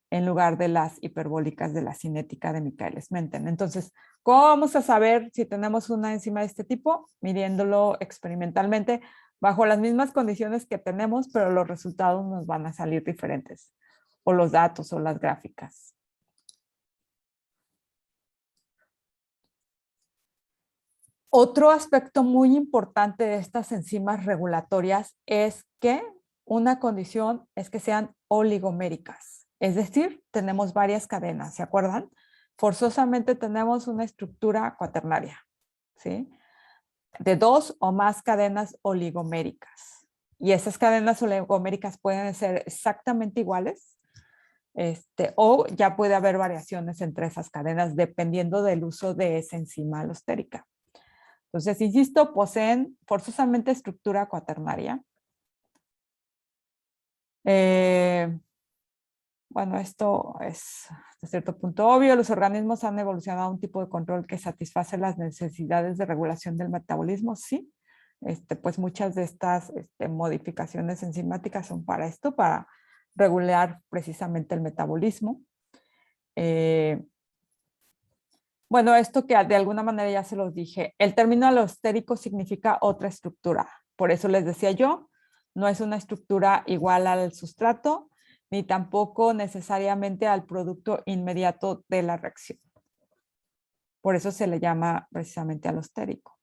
en lugar de las hiperbólicas de la cinética de Michaelis-Menten. Entonces, ¿cómo vamos a saber si tenemos una enzima de este tipo? Midiéndolo experimentalmente bajo las mismas condiciones que tenemos, pero los resultados nos van a salir diferentes, o los datos o las gráficas. Otro aspecto muy importante de estas enzimas regulatorias es que una condición es que sean oligoméricas. Es decir, tenemos varias cadenas, ¿se acuerdan? Forzosamente tenemos una estructura cuaternaria, ¿sí? De 2 o más cadenas oligoméricas. Y esas cadenas oligoméricas pueden ser exactamente iguales, o ya puede haber variaciones entre esas cadenas dependiendo del uso de esa enzima alostérica. Entonces, insisto, poseen forzosamente estructura cuaternaria. Bueno, esto es hasta cierto punto obvio. Los organismos han evolucionado a un tipo de control que satisface las necesidades de regulación del metabolismo, sí. Pues muchas de estas modificaciones enzimáticas son para esto, para regular precisamente el metabolismo. Bueno, esto que de alguna manera ya se los dije, el término alostérico significa otra estructura. Por eso les decía yo, no es una estructura igual al sustrato, ni tampoco necesariamente al producto inmediato de la reacción. Por eso se le llama precisamente alostérico.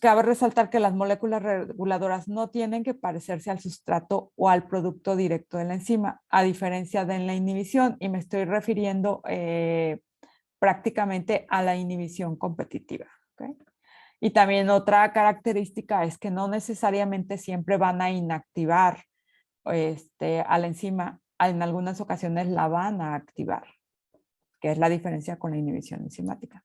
Cabe resaltar que las moléculas reguladoras no tienen que parecerse al sustrato o al producto directo de la enzima, a diferencia de la inhibición, y me estoy refiriendo prácticamente a la inhibición competitiva. ¿Okay? Y también otra característica es que no necesariamente siempre van a inactivar a la enzima, en algunas ocasiones la van a activar, que es la diferencia con la inhibición enzimática.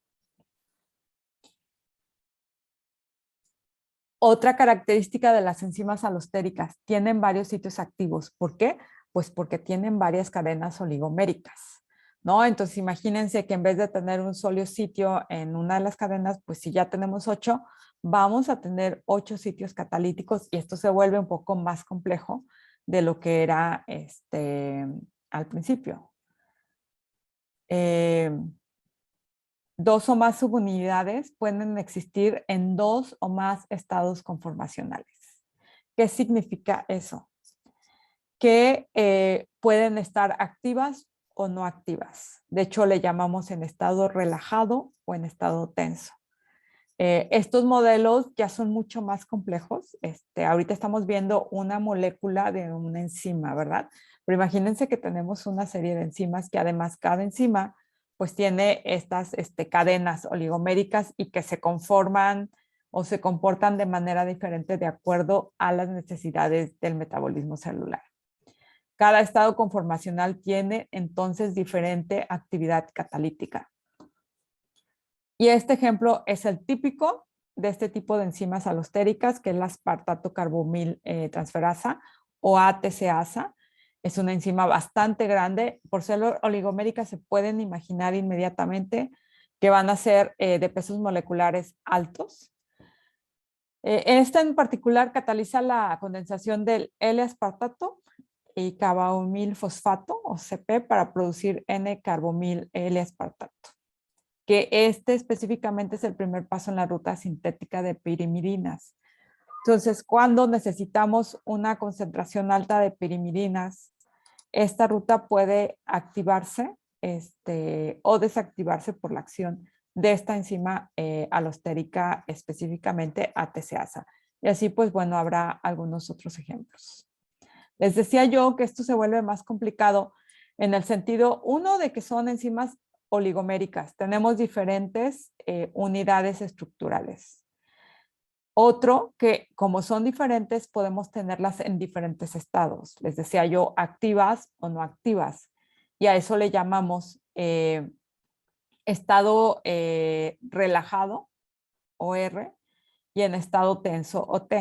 Otra característica de las enzimas alostéricas, tienen varios sitios activos. ¿Por qué? Pues porque tienen varias cadenas oligoméricas, ¿no? Entonces imagínense que en vez de tener un solo sitio en una de las cadenas, pues si ya tenemos 8, vamos a tener 8 sitios catalíticos y esto se vuelve un poco más complejo de lo que era al principio. 2 o más subunidades pueden existir en 2 o más estados conformacionales. ¿Qué significa eso? Que pueden estar activas o no activas. De hecho, le llamamos en estado relajado o en estado tenso. Estos modelos ya son mucho más complejos. Ahorita estamos viendo una molécula de una enzima, ¿verdad? Pero imagínense que tenemos una serie de enzimas que además cada enzima pues tiene estas cadenas oligoméricas y que se conforman o se comportan de manera diferente de acuerdo a las necesidades del metabolismo celular. Cada estado conformacional tiene entonces diferente actividad catalítica. Y este ejemplo es el típico de este tipo de enzimas alostéricas, que es la aspartato carbomil transferasa o ATCasa. Es una enzima bastante grande. Por ser oligomérica se pueden imaginar inmediatamente que van a ser de pesos moleculares altos. Esta en particular cataliza la condensación del L-aspartato y carbamil fosfato o CP para producir N-carbomil L-aspartato. Que específicamente es el primer paso en la ruta sintética de pirimidines. Entonces, cuando necesitamos una concentración alta de pirimidines, esta ruta puede activarse o desactivarse por la acción de esta enzima alostérica, específicamente ATCasa. Y así, pues bueno, habrá algunos otros ejemplos. Les decía yo que esto se vuelve más complicado en el sentido, uno, de que son enzimas oligoméricas. Tenemos diferentes unidades estructurales. Otro, que como son diferentes, podemos tenerlas en diferentes estados. Les decía yo, activas o no activas. Y a eso le llamamos estado relajado, OR, y en estado tenso, OT.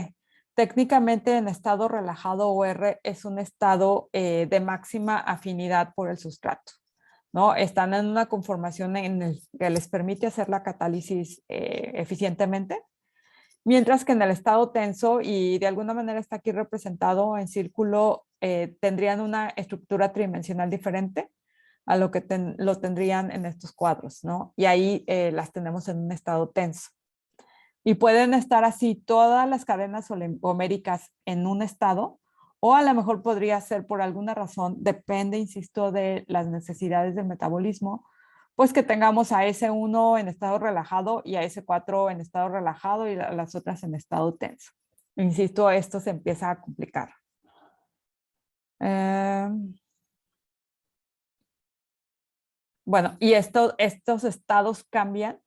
Técnicamente, en estado relajado, OR, es un estado de máxima afinidad por el sustrato, ¿no? Están en una conformación en el que les permite hacer la catálisis eficientemente, mientras que en el estado tenso, y de alguna manera está aquí representado en círculo, tendrían una estructura tridimensional diferente a lo que lo tendrían en estos cuadros, ¿no? Y ahí las tenemos en un estado tenso. Y pueden estar así todas las cadenas oligoméricas en un estado, o a lo mejor podría ser por alguna razón, depende, insisto, de las necesidades del metabolismo, pues que tengamos a S1 en estado relajado y a S4 en estado relajado y las otras en estado tenso. Insisto, esto se empieza a complicar. Bueno, y estos estados cambian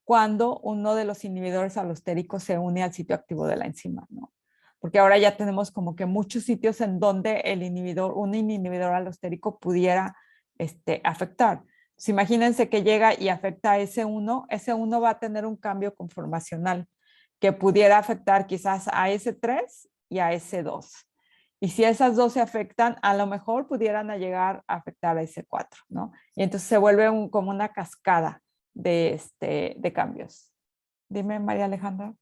cuando uno de los inhibidores alostéricos se une al sitio activo de la enzima, ¿no? Porque ahora ya tenemos como que muchos sitios en donde un inhibidor alostérico pudiera afectar. Entonces, imagínense que llega y afecta a S1, S1 va a tener un cambio conformacional que pudiera afectar quizás a S3 y a S2. Y si esas dos se afectan, a lo mejor pudieran llegar a afectar a S4, ¿no? Y entonces se vuelve como una cascada de cambios. Dime, María Alejandra.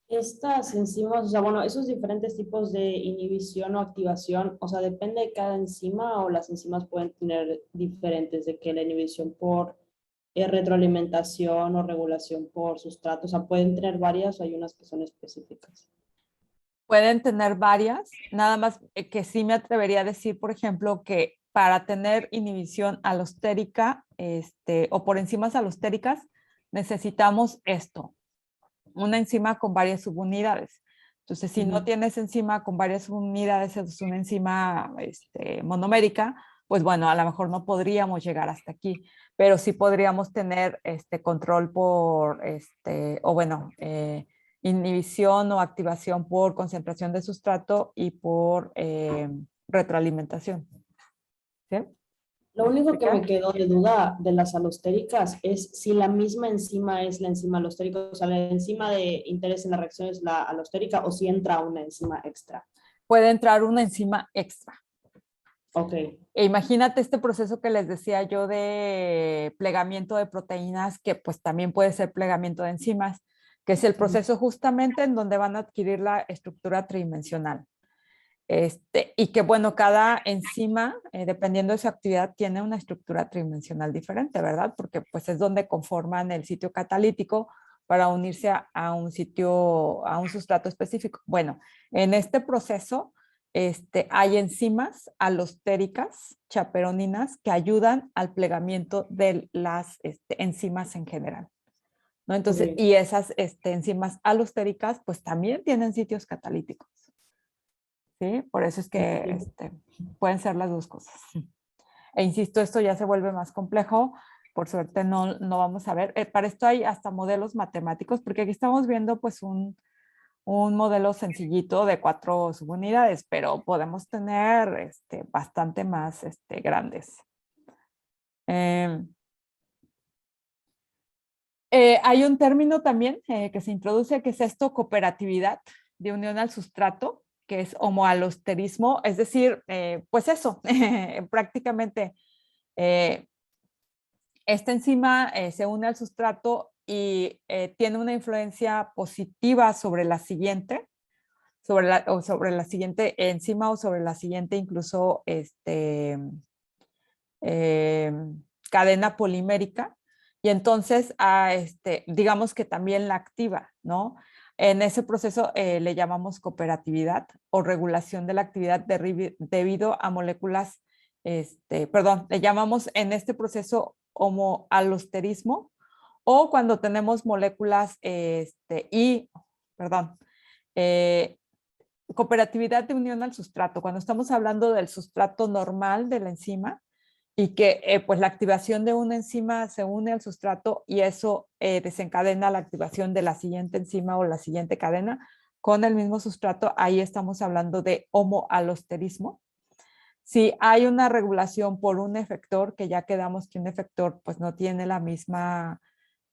Estas enzimas, o sea, bueno, esos diferentes tipos de inhibición o activación, o sea, depende de cada enzima, o las enzimas pueden tener diferentes, de que la inhibición por retroalimentación o regulación por sustrato, o sea, pueden tener varias o hay unas que son específicas. Pueden tener varias, nada más que sí me atrevería a decir, por ejemplo, que para tener inhibición alostérica o por enzimas alostéricas, necesitamos esto, una enzima con varias subunidades. Entonces, si no tienes enzima con varias subunidades, es una enzima monomérica, pues bueno, a lo mejor no podríamos llegar hasta aquí, pero sí podríamos tener control por, inhibición o activación por concentración de sustrato y por retroalimentación. ¿Sí? Lo único que me ¿Explicar? quedó de duda de las alostéricas es si la misma enzima es la enzima alostérica, o sea, la enzima de interés en la reacción es la alostérica, o si entra una enzima extra. Puede entrar una enzima extra. Ok. E imagínate este proceso que les decía yo de plegamiento de proteínas, que pues también puede ser plegamiento de enzimas, que es el proceso justamente en donde van a adquirir la estructura tridimensional. Y que bueno, cada enzima, dependiendo de su actividad, tiene una estructura tridimensional diferente, ¿verdad? Porque pues es donde conforman el sitio catalítico para unirse a un sitio, a un sustrato específico. Bueno, en este proceso hay enzimas alostéricas, chaperoninas, que ayudan al plegamiento de las enzimas en general, ¿no? Entonces, Ok. y esas enzimas alostéricas pues también tienen sitios catalíticos. ¿Sí? Por eso es que pueden ser las dos cosas. E insisto, esto ya se vuelve más complejo. Por suerte no vamos a ver. Para esto hay hasta modelos matemáticos, porque aquí estamos viendo pues un modelo sencillito de 4 subunidades, pero podemos tener bastante más grandes. Hay un término también que se introduce, que es esto, cooperatividad de unión al sustrato, que es homoalosterismo, es decir, pues eso, prácticamente esta enzima se une al sustrato y tiene una influencia positiva sobre la siguiente, sobre la siguiente enzima o sobre la siguiente incluso cadena polimérica, y entonces digamos que también la activa, ¿no? En ese proceso le llamamos cooperatividad o regulación de la actividad debido a moléculas, le llamamos en este proceso homoalosterismo, o cuando tenemos moléculas eh, cooperatividad de unión al sustrato, cuando estamos hablando del sustrato normal de la enzima, y que pues la activación de una enzima se une al sustrato y eso desencadena la activación de la siguiente enzima o la siguiente cadena con el mismo sustrato, ahí estamos hablando de homoalosterismo. Si hay una regulación por un efector, que ya quedamos que un efector pues no tiene la misma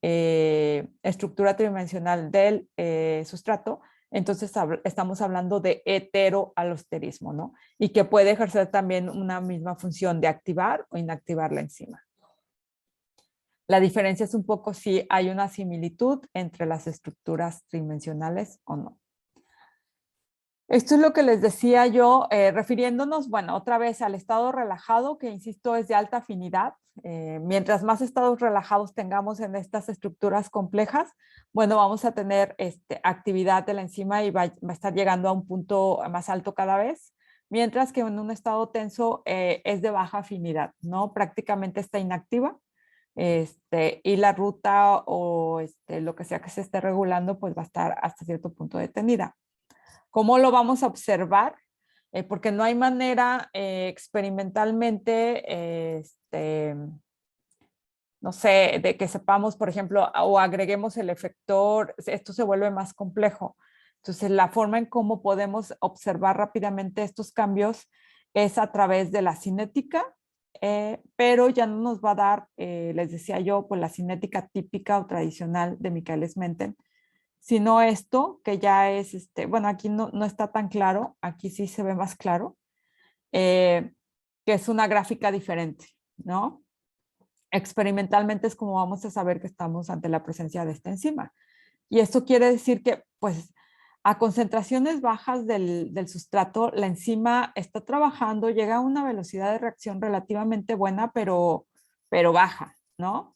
estructura tridimensional del sustrato, entonces estamos hablando de heteroalosterismo, ¿no? Y que puede ejercer también una misma función de activar o inactivar la enzima. La diferencia es un poco si hay una similitud entre las estructuras tridimensionales o no. Esto es lo que les decía yo, refiriéndonos, bueno, otra vez al estado relajado, que insisto es de alta afinidad. Mientras más estados relajados tengamos en estas estructuras complejas, bueno, vamos a tener actividad de la enzima y va a estar llegando a un punto más alto cada vez, mientras que en un estado tenso es de baja afinidad, ¿no? Prácticamente está inactiva. Y la ruta o lo que sea que se esté regulando, pues va a estar hasta cierto punto detenida. ¿Cómo lo vamos a observar? Porque no hay manera experimentalmente, no sé, de que sepamos, por ejemplo, o agreguemos el efector, esto se vuelve más complejo. Entonces, la forma en cómo podemos observar rápidamente estos cambios es a través de la cinética, pero ya no nos va a dar, les decía yo, pues la cinética típica o tradicional de Michaelis-Menten, sino esto que ya es, bueno, aquí no está tan claro, aquí sí se ve más claro, que es una gráfica diferente, ¿no? Experimentalmente es como vamos a saber que estamos ante la presencia de esta enzima. Y esto quiere decir que, pues, a concentraciones bajas del sustrato, la enzima está trabajando, llega a una velocidad de reacción relativamente buena, pero baja, ¿no?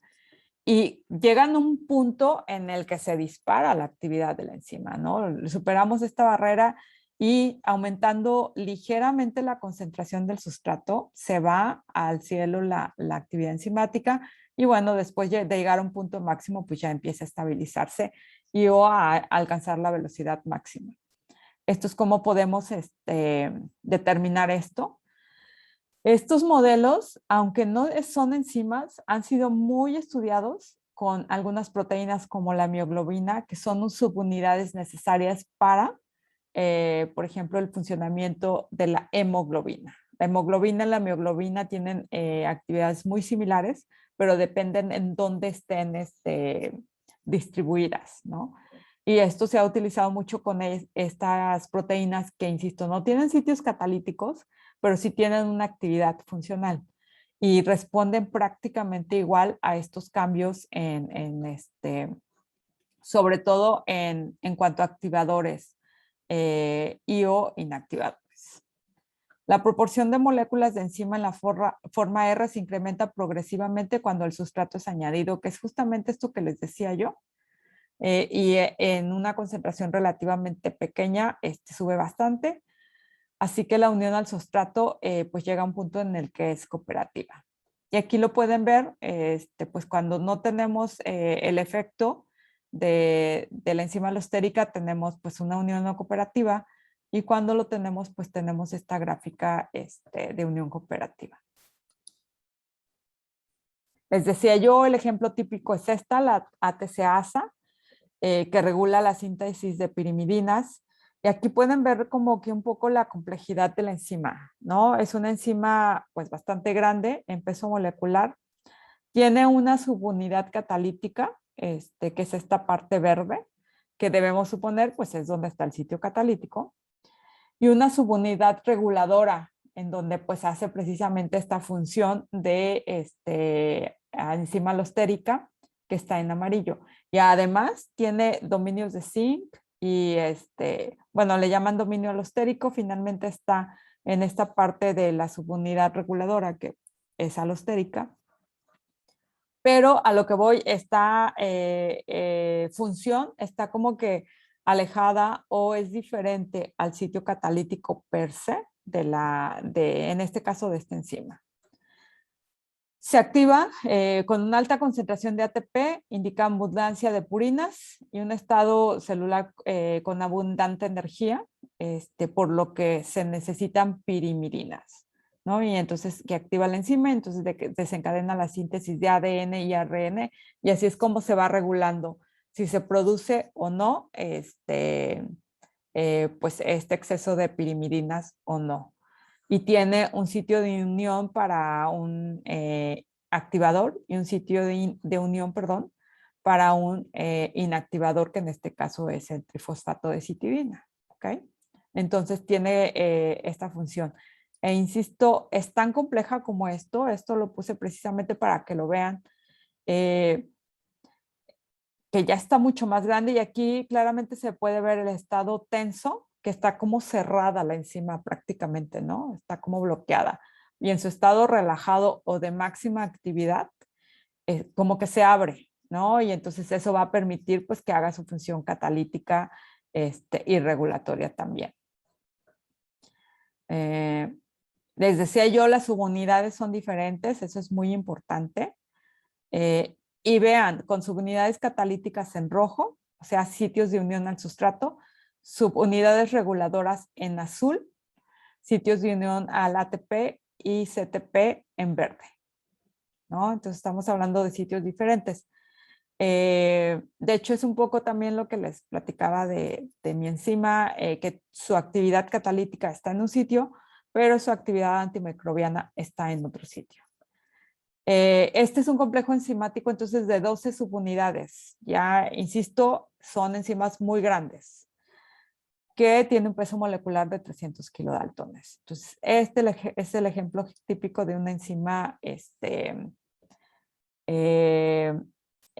Y llegan a un punto en el que se dispara la actividad de la enzima, ¿no? Superamos esta barrera y aumentando ligeramente la concentración del sustrato, se va al cielo la actividad enzimática y bueno, después de llegar a un punto máximo, pues ya empieza a estabilizarse y o a alcanzar la velocidad máxima. Esto es cómo podemos determinar esto. Estos modelos, aunque no son enzimas, han sido muy estudiados con algunas proteínas como la mioglobina, que son subunidades necesarias para, por ejemplo, el funcionamiento de la hemoglobina. La hemoglobina y la mioglobina tienen actividades muy similares, pero dependen en dónde estén distribuidas, ¿no? Y esto se ha utilizado mucho con estas proteínas que, insisto, no tienen sitios catalíticos, pero sí tienen una actividad funcional y responden prácticamente igual a estos cambios sobre todo en cuanto a activadores y o inactivadores. La proporción de moléculas de enzima en la forma R se incrementa progresivamente cuando el sustrato es añadido, que es justamente esto que les decía yo. Y en una concentración relativamente pequeña, sube bastante. Así que la unión al sustrato pues llega a un punto en el que es cooperativa. Y aquí lo pueden ver, pues cuando no tenemos el efecto de la enzima alostérica, tenemos pues una unión no cooperativa, y cuando lo tenemos, pues tenemos esta gráfica de unión cooperativa. Les decía yo, el ejemplo típico es esta, la ATCasa, que regula la síntesis de pirimidinas. Y aquí pueden ver como que un poco la complejidad de la enzima, ¿no? Es una enzima pues bastante grande en peso molecular. Tiene una subunidad catalítica, que es esta parte verde, que debemos suponer pues es donde está el sitio catalítico. Y una subunidad reguladora, en donde pues hace precisamente esta función de enzima alostérica, que está en amarillo. Y además tiene dominios de zinc y bueno, le llaman dominio alostérico, finalmente está en esta parte de la subunidad reguladora que es alostérica. Pero a lo que voy, esta función está como que alejada o es diferente al sitio catalítico per se en este caso de esta enzima. Se activa con una alta concentración de ATP, indica abundancia de purinas y un estado celular con abundante energía, por lo que se necesitan pirimidinas, ¿no? Y entonces que activa la enzima, entonces desencadena la síntesis de ADN y ARN, y así es como se va regulando si se produce o no pues este exceso de pirimidinas o no. Y tiene un sitio de unión para un activador y un sitio de unión, perdón, para un inactivador, que en este caso es el trifosfato de citidina. ¿Ok? Entonces tiene esta función. E insisto, es tan compleja como esto lo puse precisamente para que lo vean, que ya está mucho más grande, y aquí claramente se puede ver el estado tenso, que está como cerrada la enzima prácticamente, ¿no? Está como bloqueada. Y en su estado relajado o de máxima actividad, como que se abre, ¿no? Y entonces eso va a permitir pues que haga su función catalítica y regulatoria también. Les decía yo, las subunidades son diferentes, eso es muy importante. Y vean, con subunidades catalíticas en rojo, o sea, sitios de unión al sustrato, subunidades reguladoras en azul, sitios de unión al ATP y CTP en verde, ¿no? Entonces estamos hablando de sitios diferentes. De hecho, es un poco también lo que les platicaba de mi enzima, que su actividad catalítica está en un sitio, pero su actividad antimicrobiana está en otro sitio. Este es un complejo enzimático entonces de 12 subunidades. Ya, insisto, son enzimas muy grandes que tienen un peso molecular de 300 kilodaltones. Entonces, este es el ejemplo típico de una enzima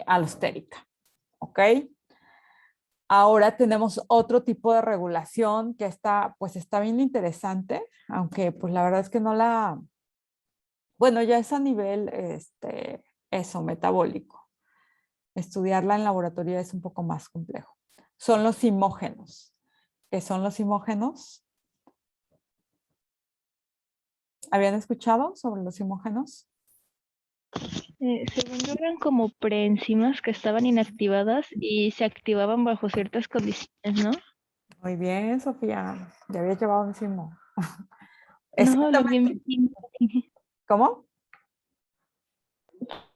alostérica. ¿Ok? Ahora tenemos otro tipo de regulación que está bien interesante, aunque pues la verdad es que no la... Bueno, ya es a nivel metabólico. Estudiarla en laboratorio es un poco más complejo. Son los simógenos. ¿Qué son los simógenos? ¿Habían escuchado sobre los simógenos? Según yo eran como preenzimas que estaban inactivadas y se activaban bajo ciertas condiciones, ¿no? Muy bien, Sofía. Ya había llevado encima. No, lo vi en Exactamente. bioquímica. ¿Cómo?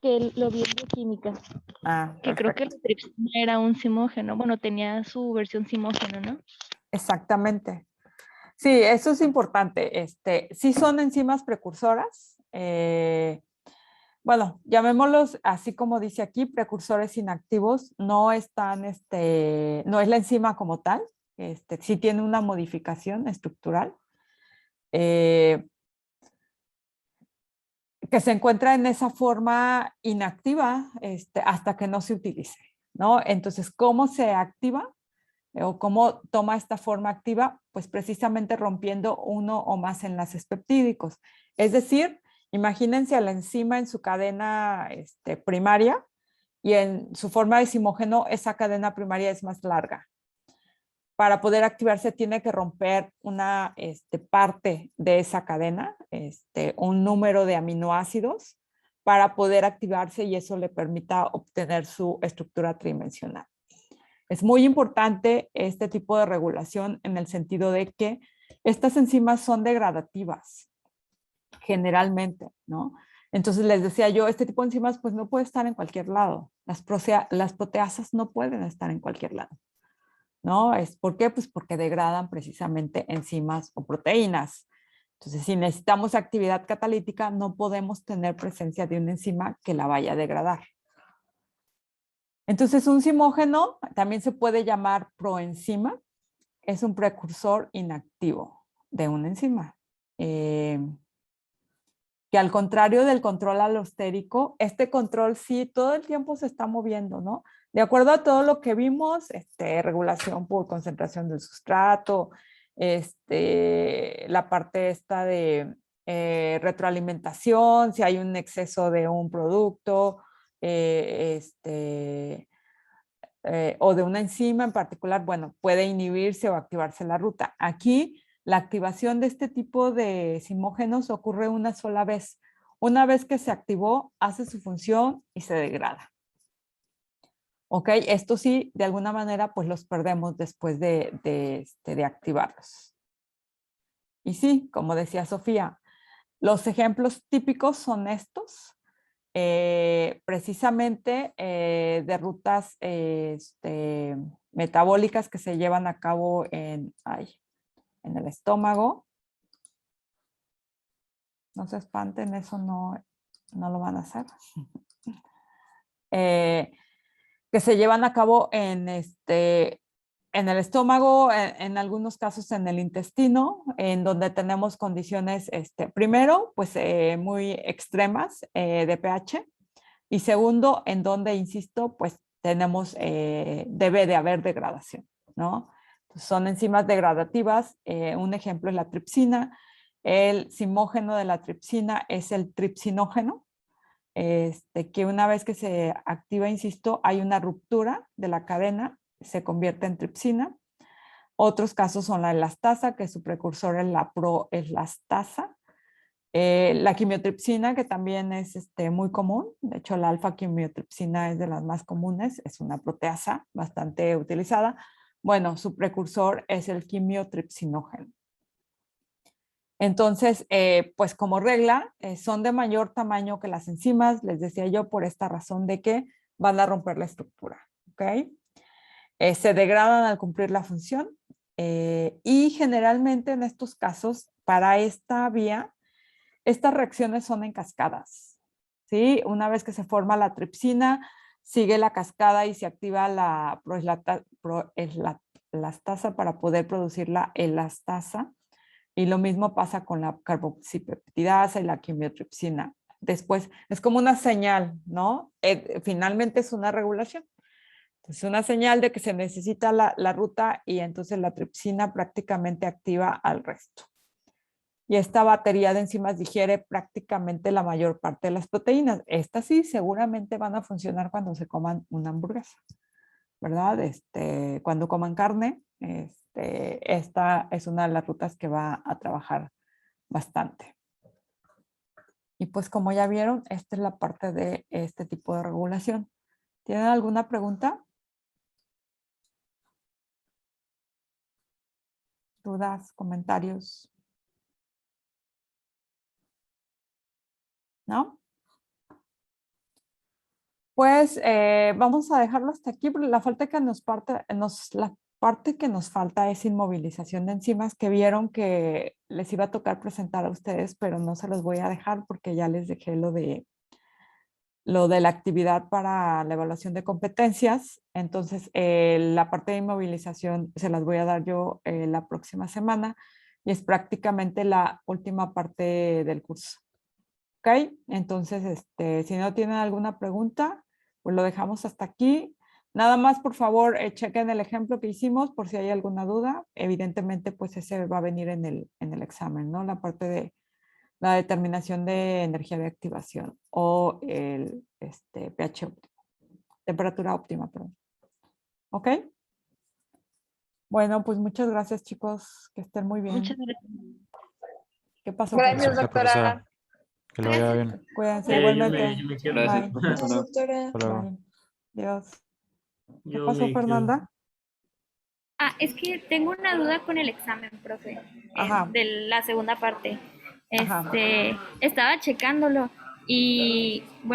Que lo vi en bioquímica. Ah, Que creo que perfecto. la tripsina era un simógeno. Bueno, tenía su versión simógeno, ¿no? Exactamente. Sí, eso es importante. Sí son enzimas precursoras. Bueno, llamémoslos así como dice aquí, precursores inactivos. No están, no es la enzima como tal. Sí tiene una modificación estructural que se encuentra en esa forma inactiva hasta que no se utilice, ¿no? Entonces, ¿cómo se activa? O cómo toma esta forma activa, pues precisamente rompiendo uno o más enlaces peptídicos. Es decir, imagínense a la enzima en su cadena primaria y en su forma de simógeno esa cadena primaria es más larga. Para poder activarse tiene que romper una parte de esa cadena, un número de aminoácidos para poder activarse y eso le permita obtener su estructura tridimensional. Es muy importante este tipo de regulación en el sentido de que estas enzimas son degradativas, generalmente, ¿no? Entonces les decía yo, este tipo de enzimas pues no puede estar en cualquier lado. Las proteasas no pueden estar en cualquier lado, ¿no? ¿Por qué? Pues porque degradan precisamente enzimas o proteínas. Entonces, si necesitamos actividad catalítica, no podemos tener presencia de una enzima que la vaya a degradar. Entonces, un simógeno también se puede llamar proenzima, es un precursor inactivo de una enzima. Que al contrario del control alostérico, este control sí todo el tiempo se está moviendo, ¿no? De acuerdo a todo lo que vimos, regulación por concentración del sustrato, la parte esta de retroalimentación, si hay un exceso de un producto, o de una enzima en particular, bueno, puede inhibirse o activarse la ruta. Aquí, la activación de este tipo de simógenos ocurre una sola vez. Una vez que se activó, hace su función y se degrada. ¿Ok? Esto sí, de alguna manera, pues los perdemos después de activarlos. Y sí, como decía Sofía, los ejemplos típicos son estos. Precisamente de rutas metabólicas que se llevan a cabo en el estómago. No se espanten, eso no lo van a hacer. Que se llevan a cabo en el estómago, en algunos casos en el intestino, en donde tenemos condiciones, primero, pues muy extremas de pH. Y segundo, en donde, insisto, pues tenemos, debe de haber degradación, ¿no? Son enzimas degradativas. Un ejemplo es la tripsina. El simógeno de la tripsina es el tripsinógeno, que una vez que se activa, insisto, hay una ruptura de la cadena, se convierte en tripsina. Otros casos son la elastasa, que su precursor es la proelastasa. La quimiotripsina, que también es muy común, de hecho la alfa-quimiotripsina es de las más comunes, es una proteasa bastante utilizada. Bueno, su precursor es el quimiotripsinógeno. Entonces, pues como regla, son de mayor tamaño que las enzimas, les decía yo, por esta razón de que van a romper la estructura, ¿ok? Se degradan al cumplir la función y generalmente en estos casos, para esta vía, estas reacciones son en cascadas, ¿sí? Una vez que se forma la tripsina, sigue la cascada y se activa la proelastasa para poder producir la elastasa. Y lo mismo pasa con la carboxipeptidasa y la quimiotripsina. Después, es como una señal, ¿no? Finalmente es una regulación. Es una señal de que se necesita la ruta y entonces la tripsina prácticamente activa al resto. Y esta batería de enzimas digiere prácticamente la mayor parte de las proteínas. Estas sí seguramente van a funcionar cuando se coman una hamburguesa, ¿verdad? Cuando coman carne, esta es una de las rutas que va a trabajar bastante. Y pues como ya vieron, esta es la parte de este tipo de regulación. ¿Tienen alguna pregunta? ¿Dudas, comentarios? ¿No? Pues vamos a dejarlo hasta aquí, porque la parte que nos falta es inmovilización de enzimas, que vieron que les iba a tocar presentar a ustedes, pero no se los voy a dejar porque ya les dejé lo de la actividad para la evaluación de competencias. Entonces, la parte de inmovilización se las voy a dar yo la próxima semana y es prácticamente la última parte del curso. ¿Ok? Entonces, si no tienen alguna pregunta, pues lo dejamos hasta aquí. Nada más, por favor, chequen el ejemplo que hicimos por si hay alguna duda. Evidentemente, pues ese va a venir en el examen, ¿no? La parte de la determinación de energía de activación o el pH óptimo, temperatura óptima, perdón. ¿Ok? Bueno, pues muchas gracias, chicos. Que estén muy bien. Muchas gracias. ¿Qué pasó? Gracias, Fernanda? doctora. Que le vaya bien. Cuídense Yo igualmente. me quedo. Gracias, Bye. Gracias, profesora. doctora. Hasta luego. Bye. Adiós. ¿Qué Yo pasó, me quedo. Fernanda? Ah, es que tengo una duda con el examen, profe, Ajá. de la segunda parte. Ajá. Estaba checándolo y bueno.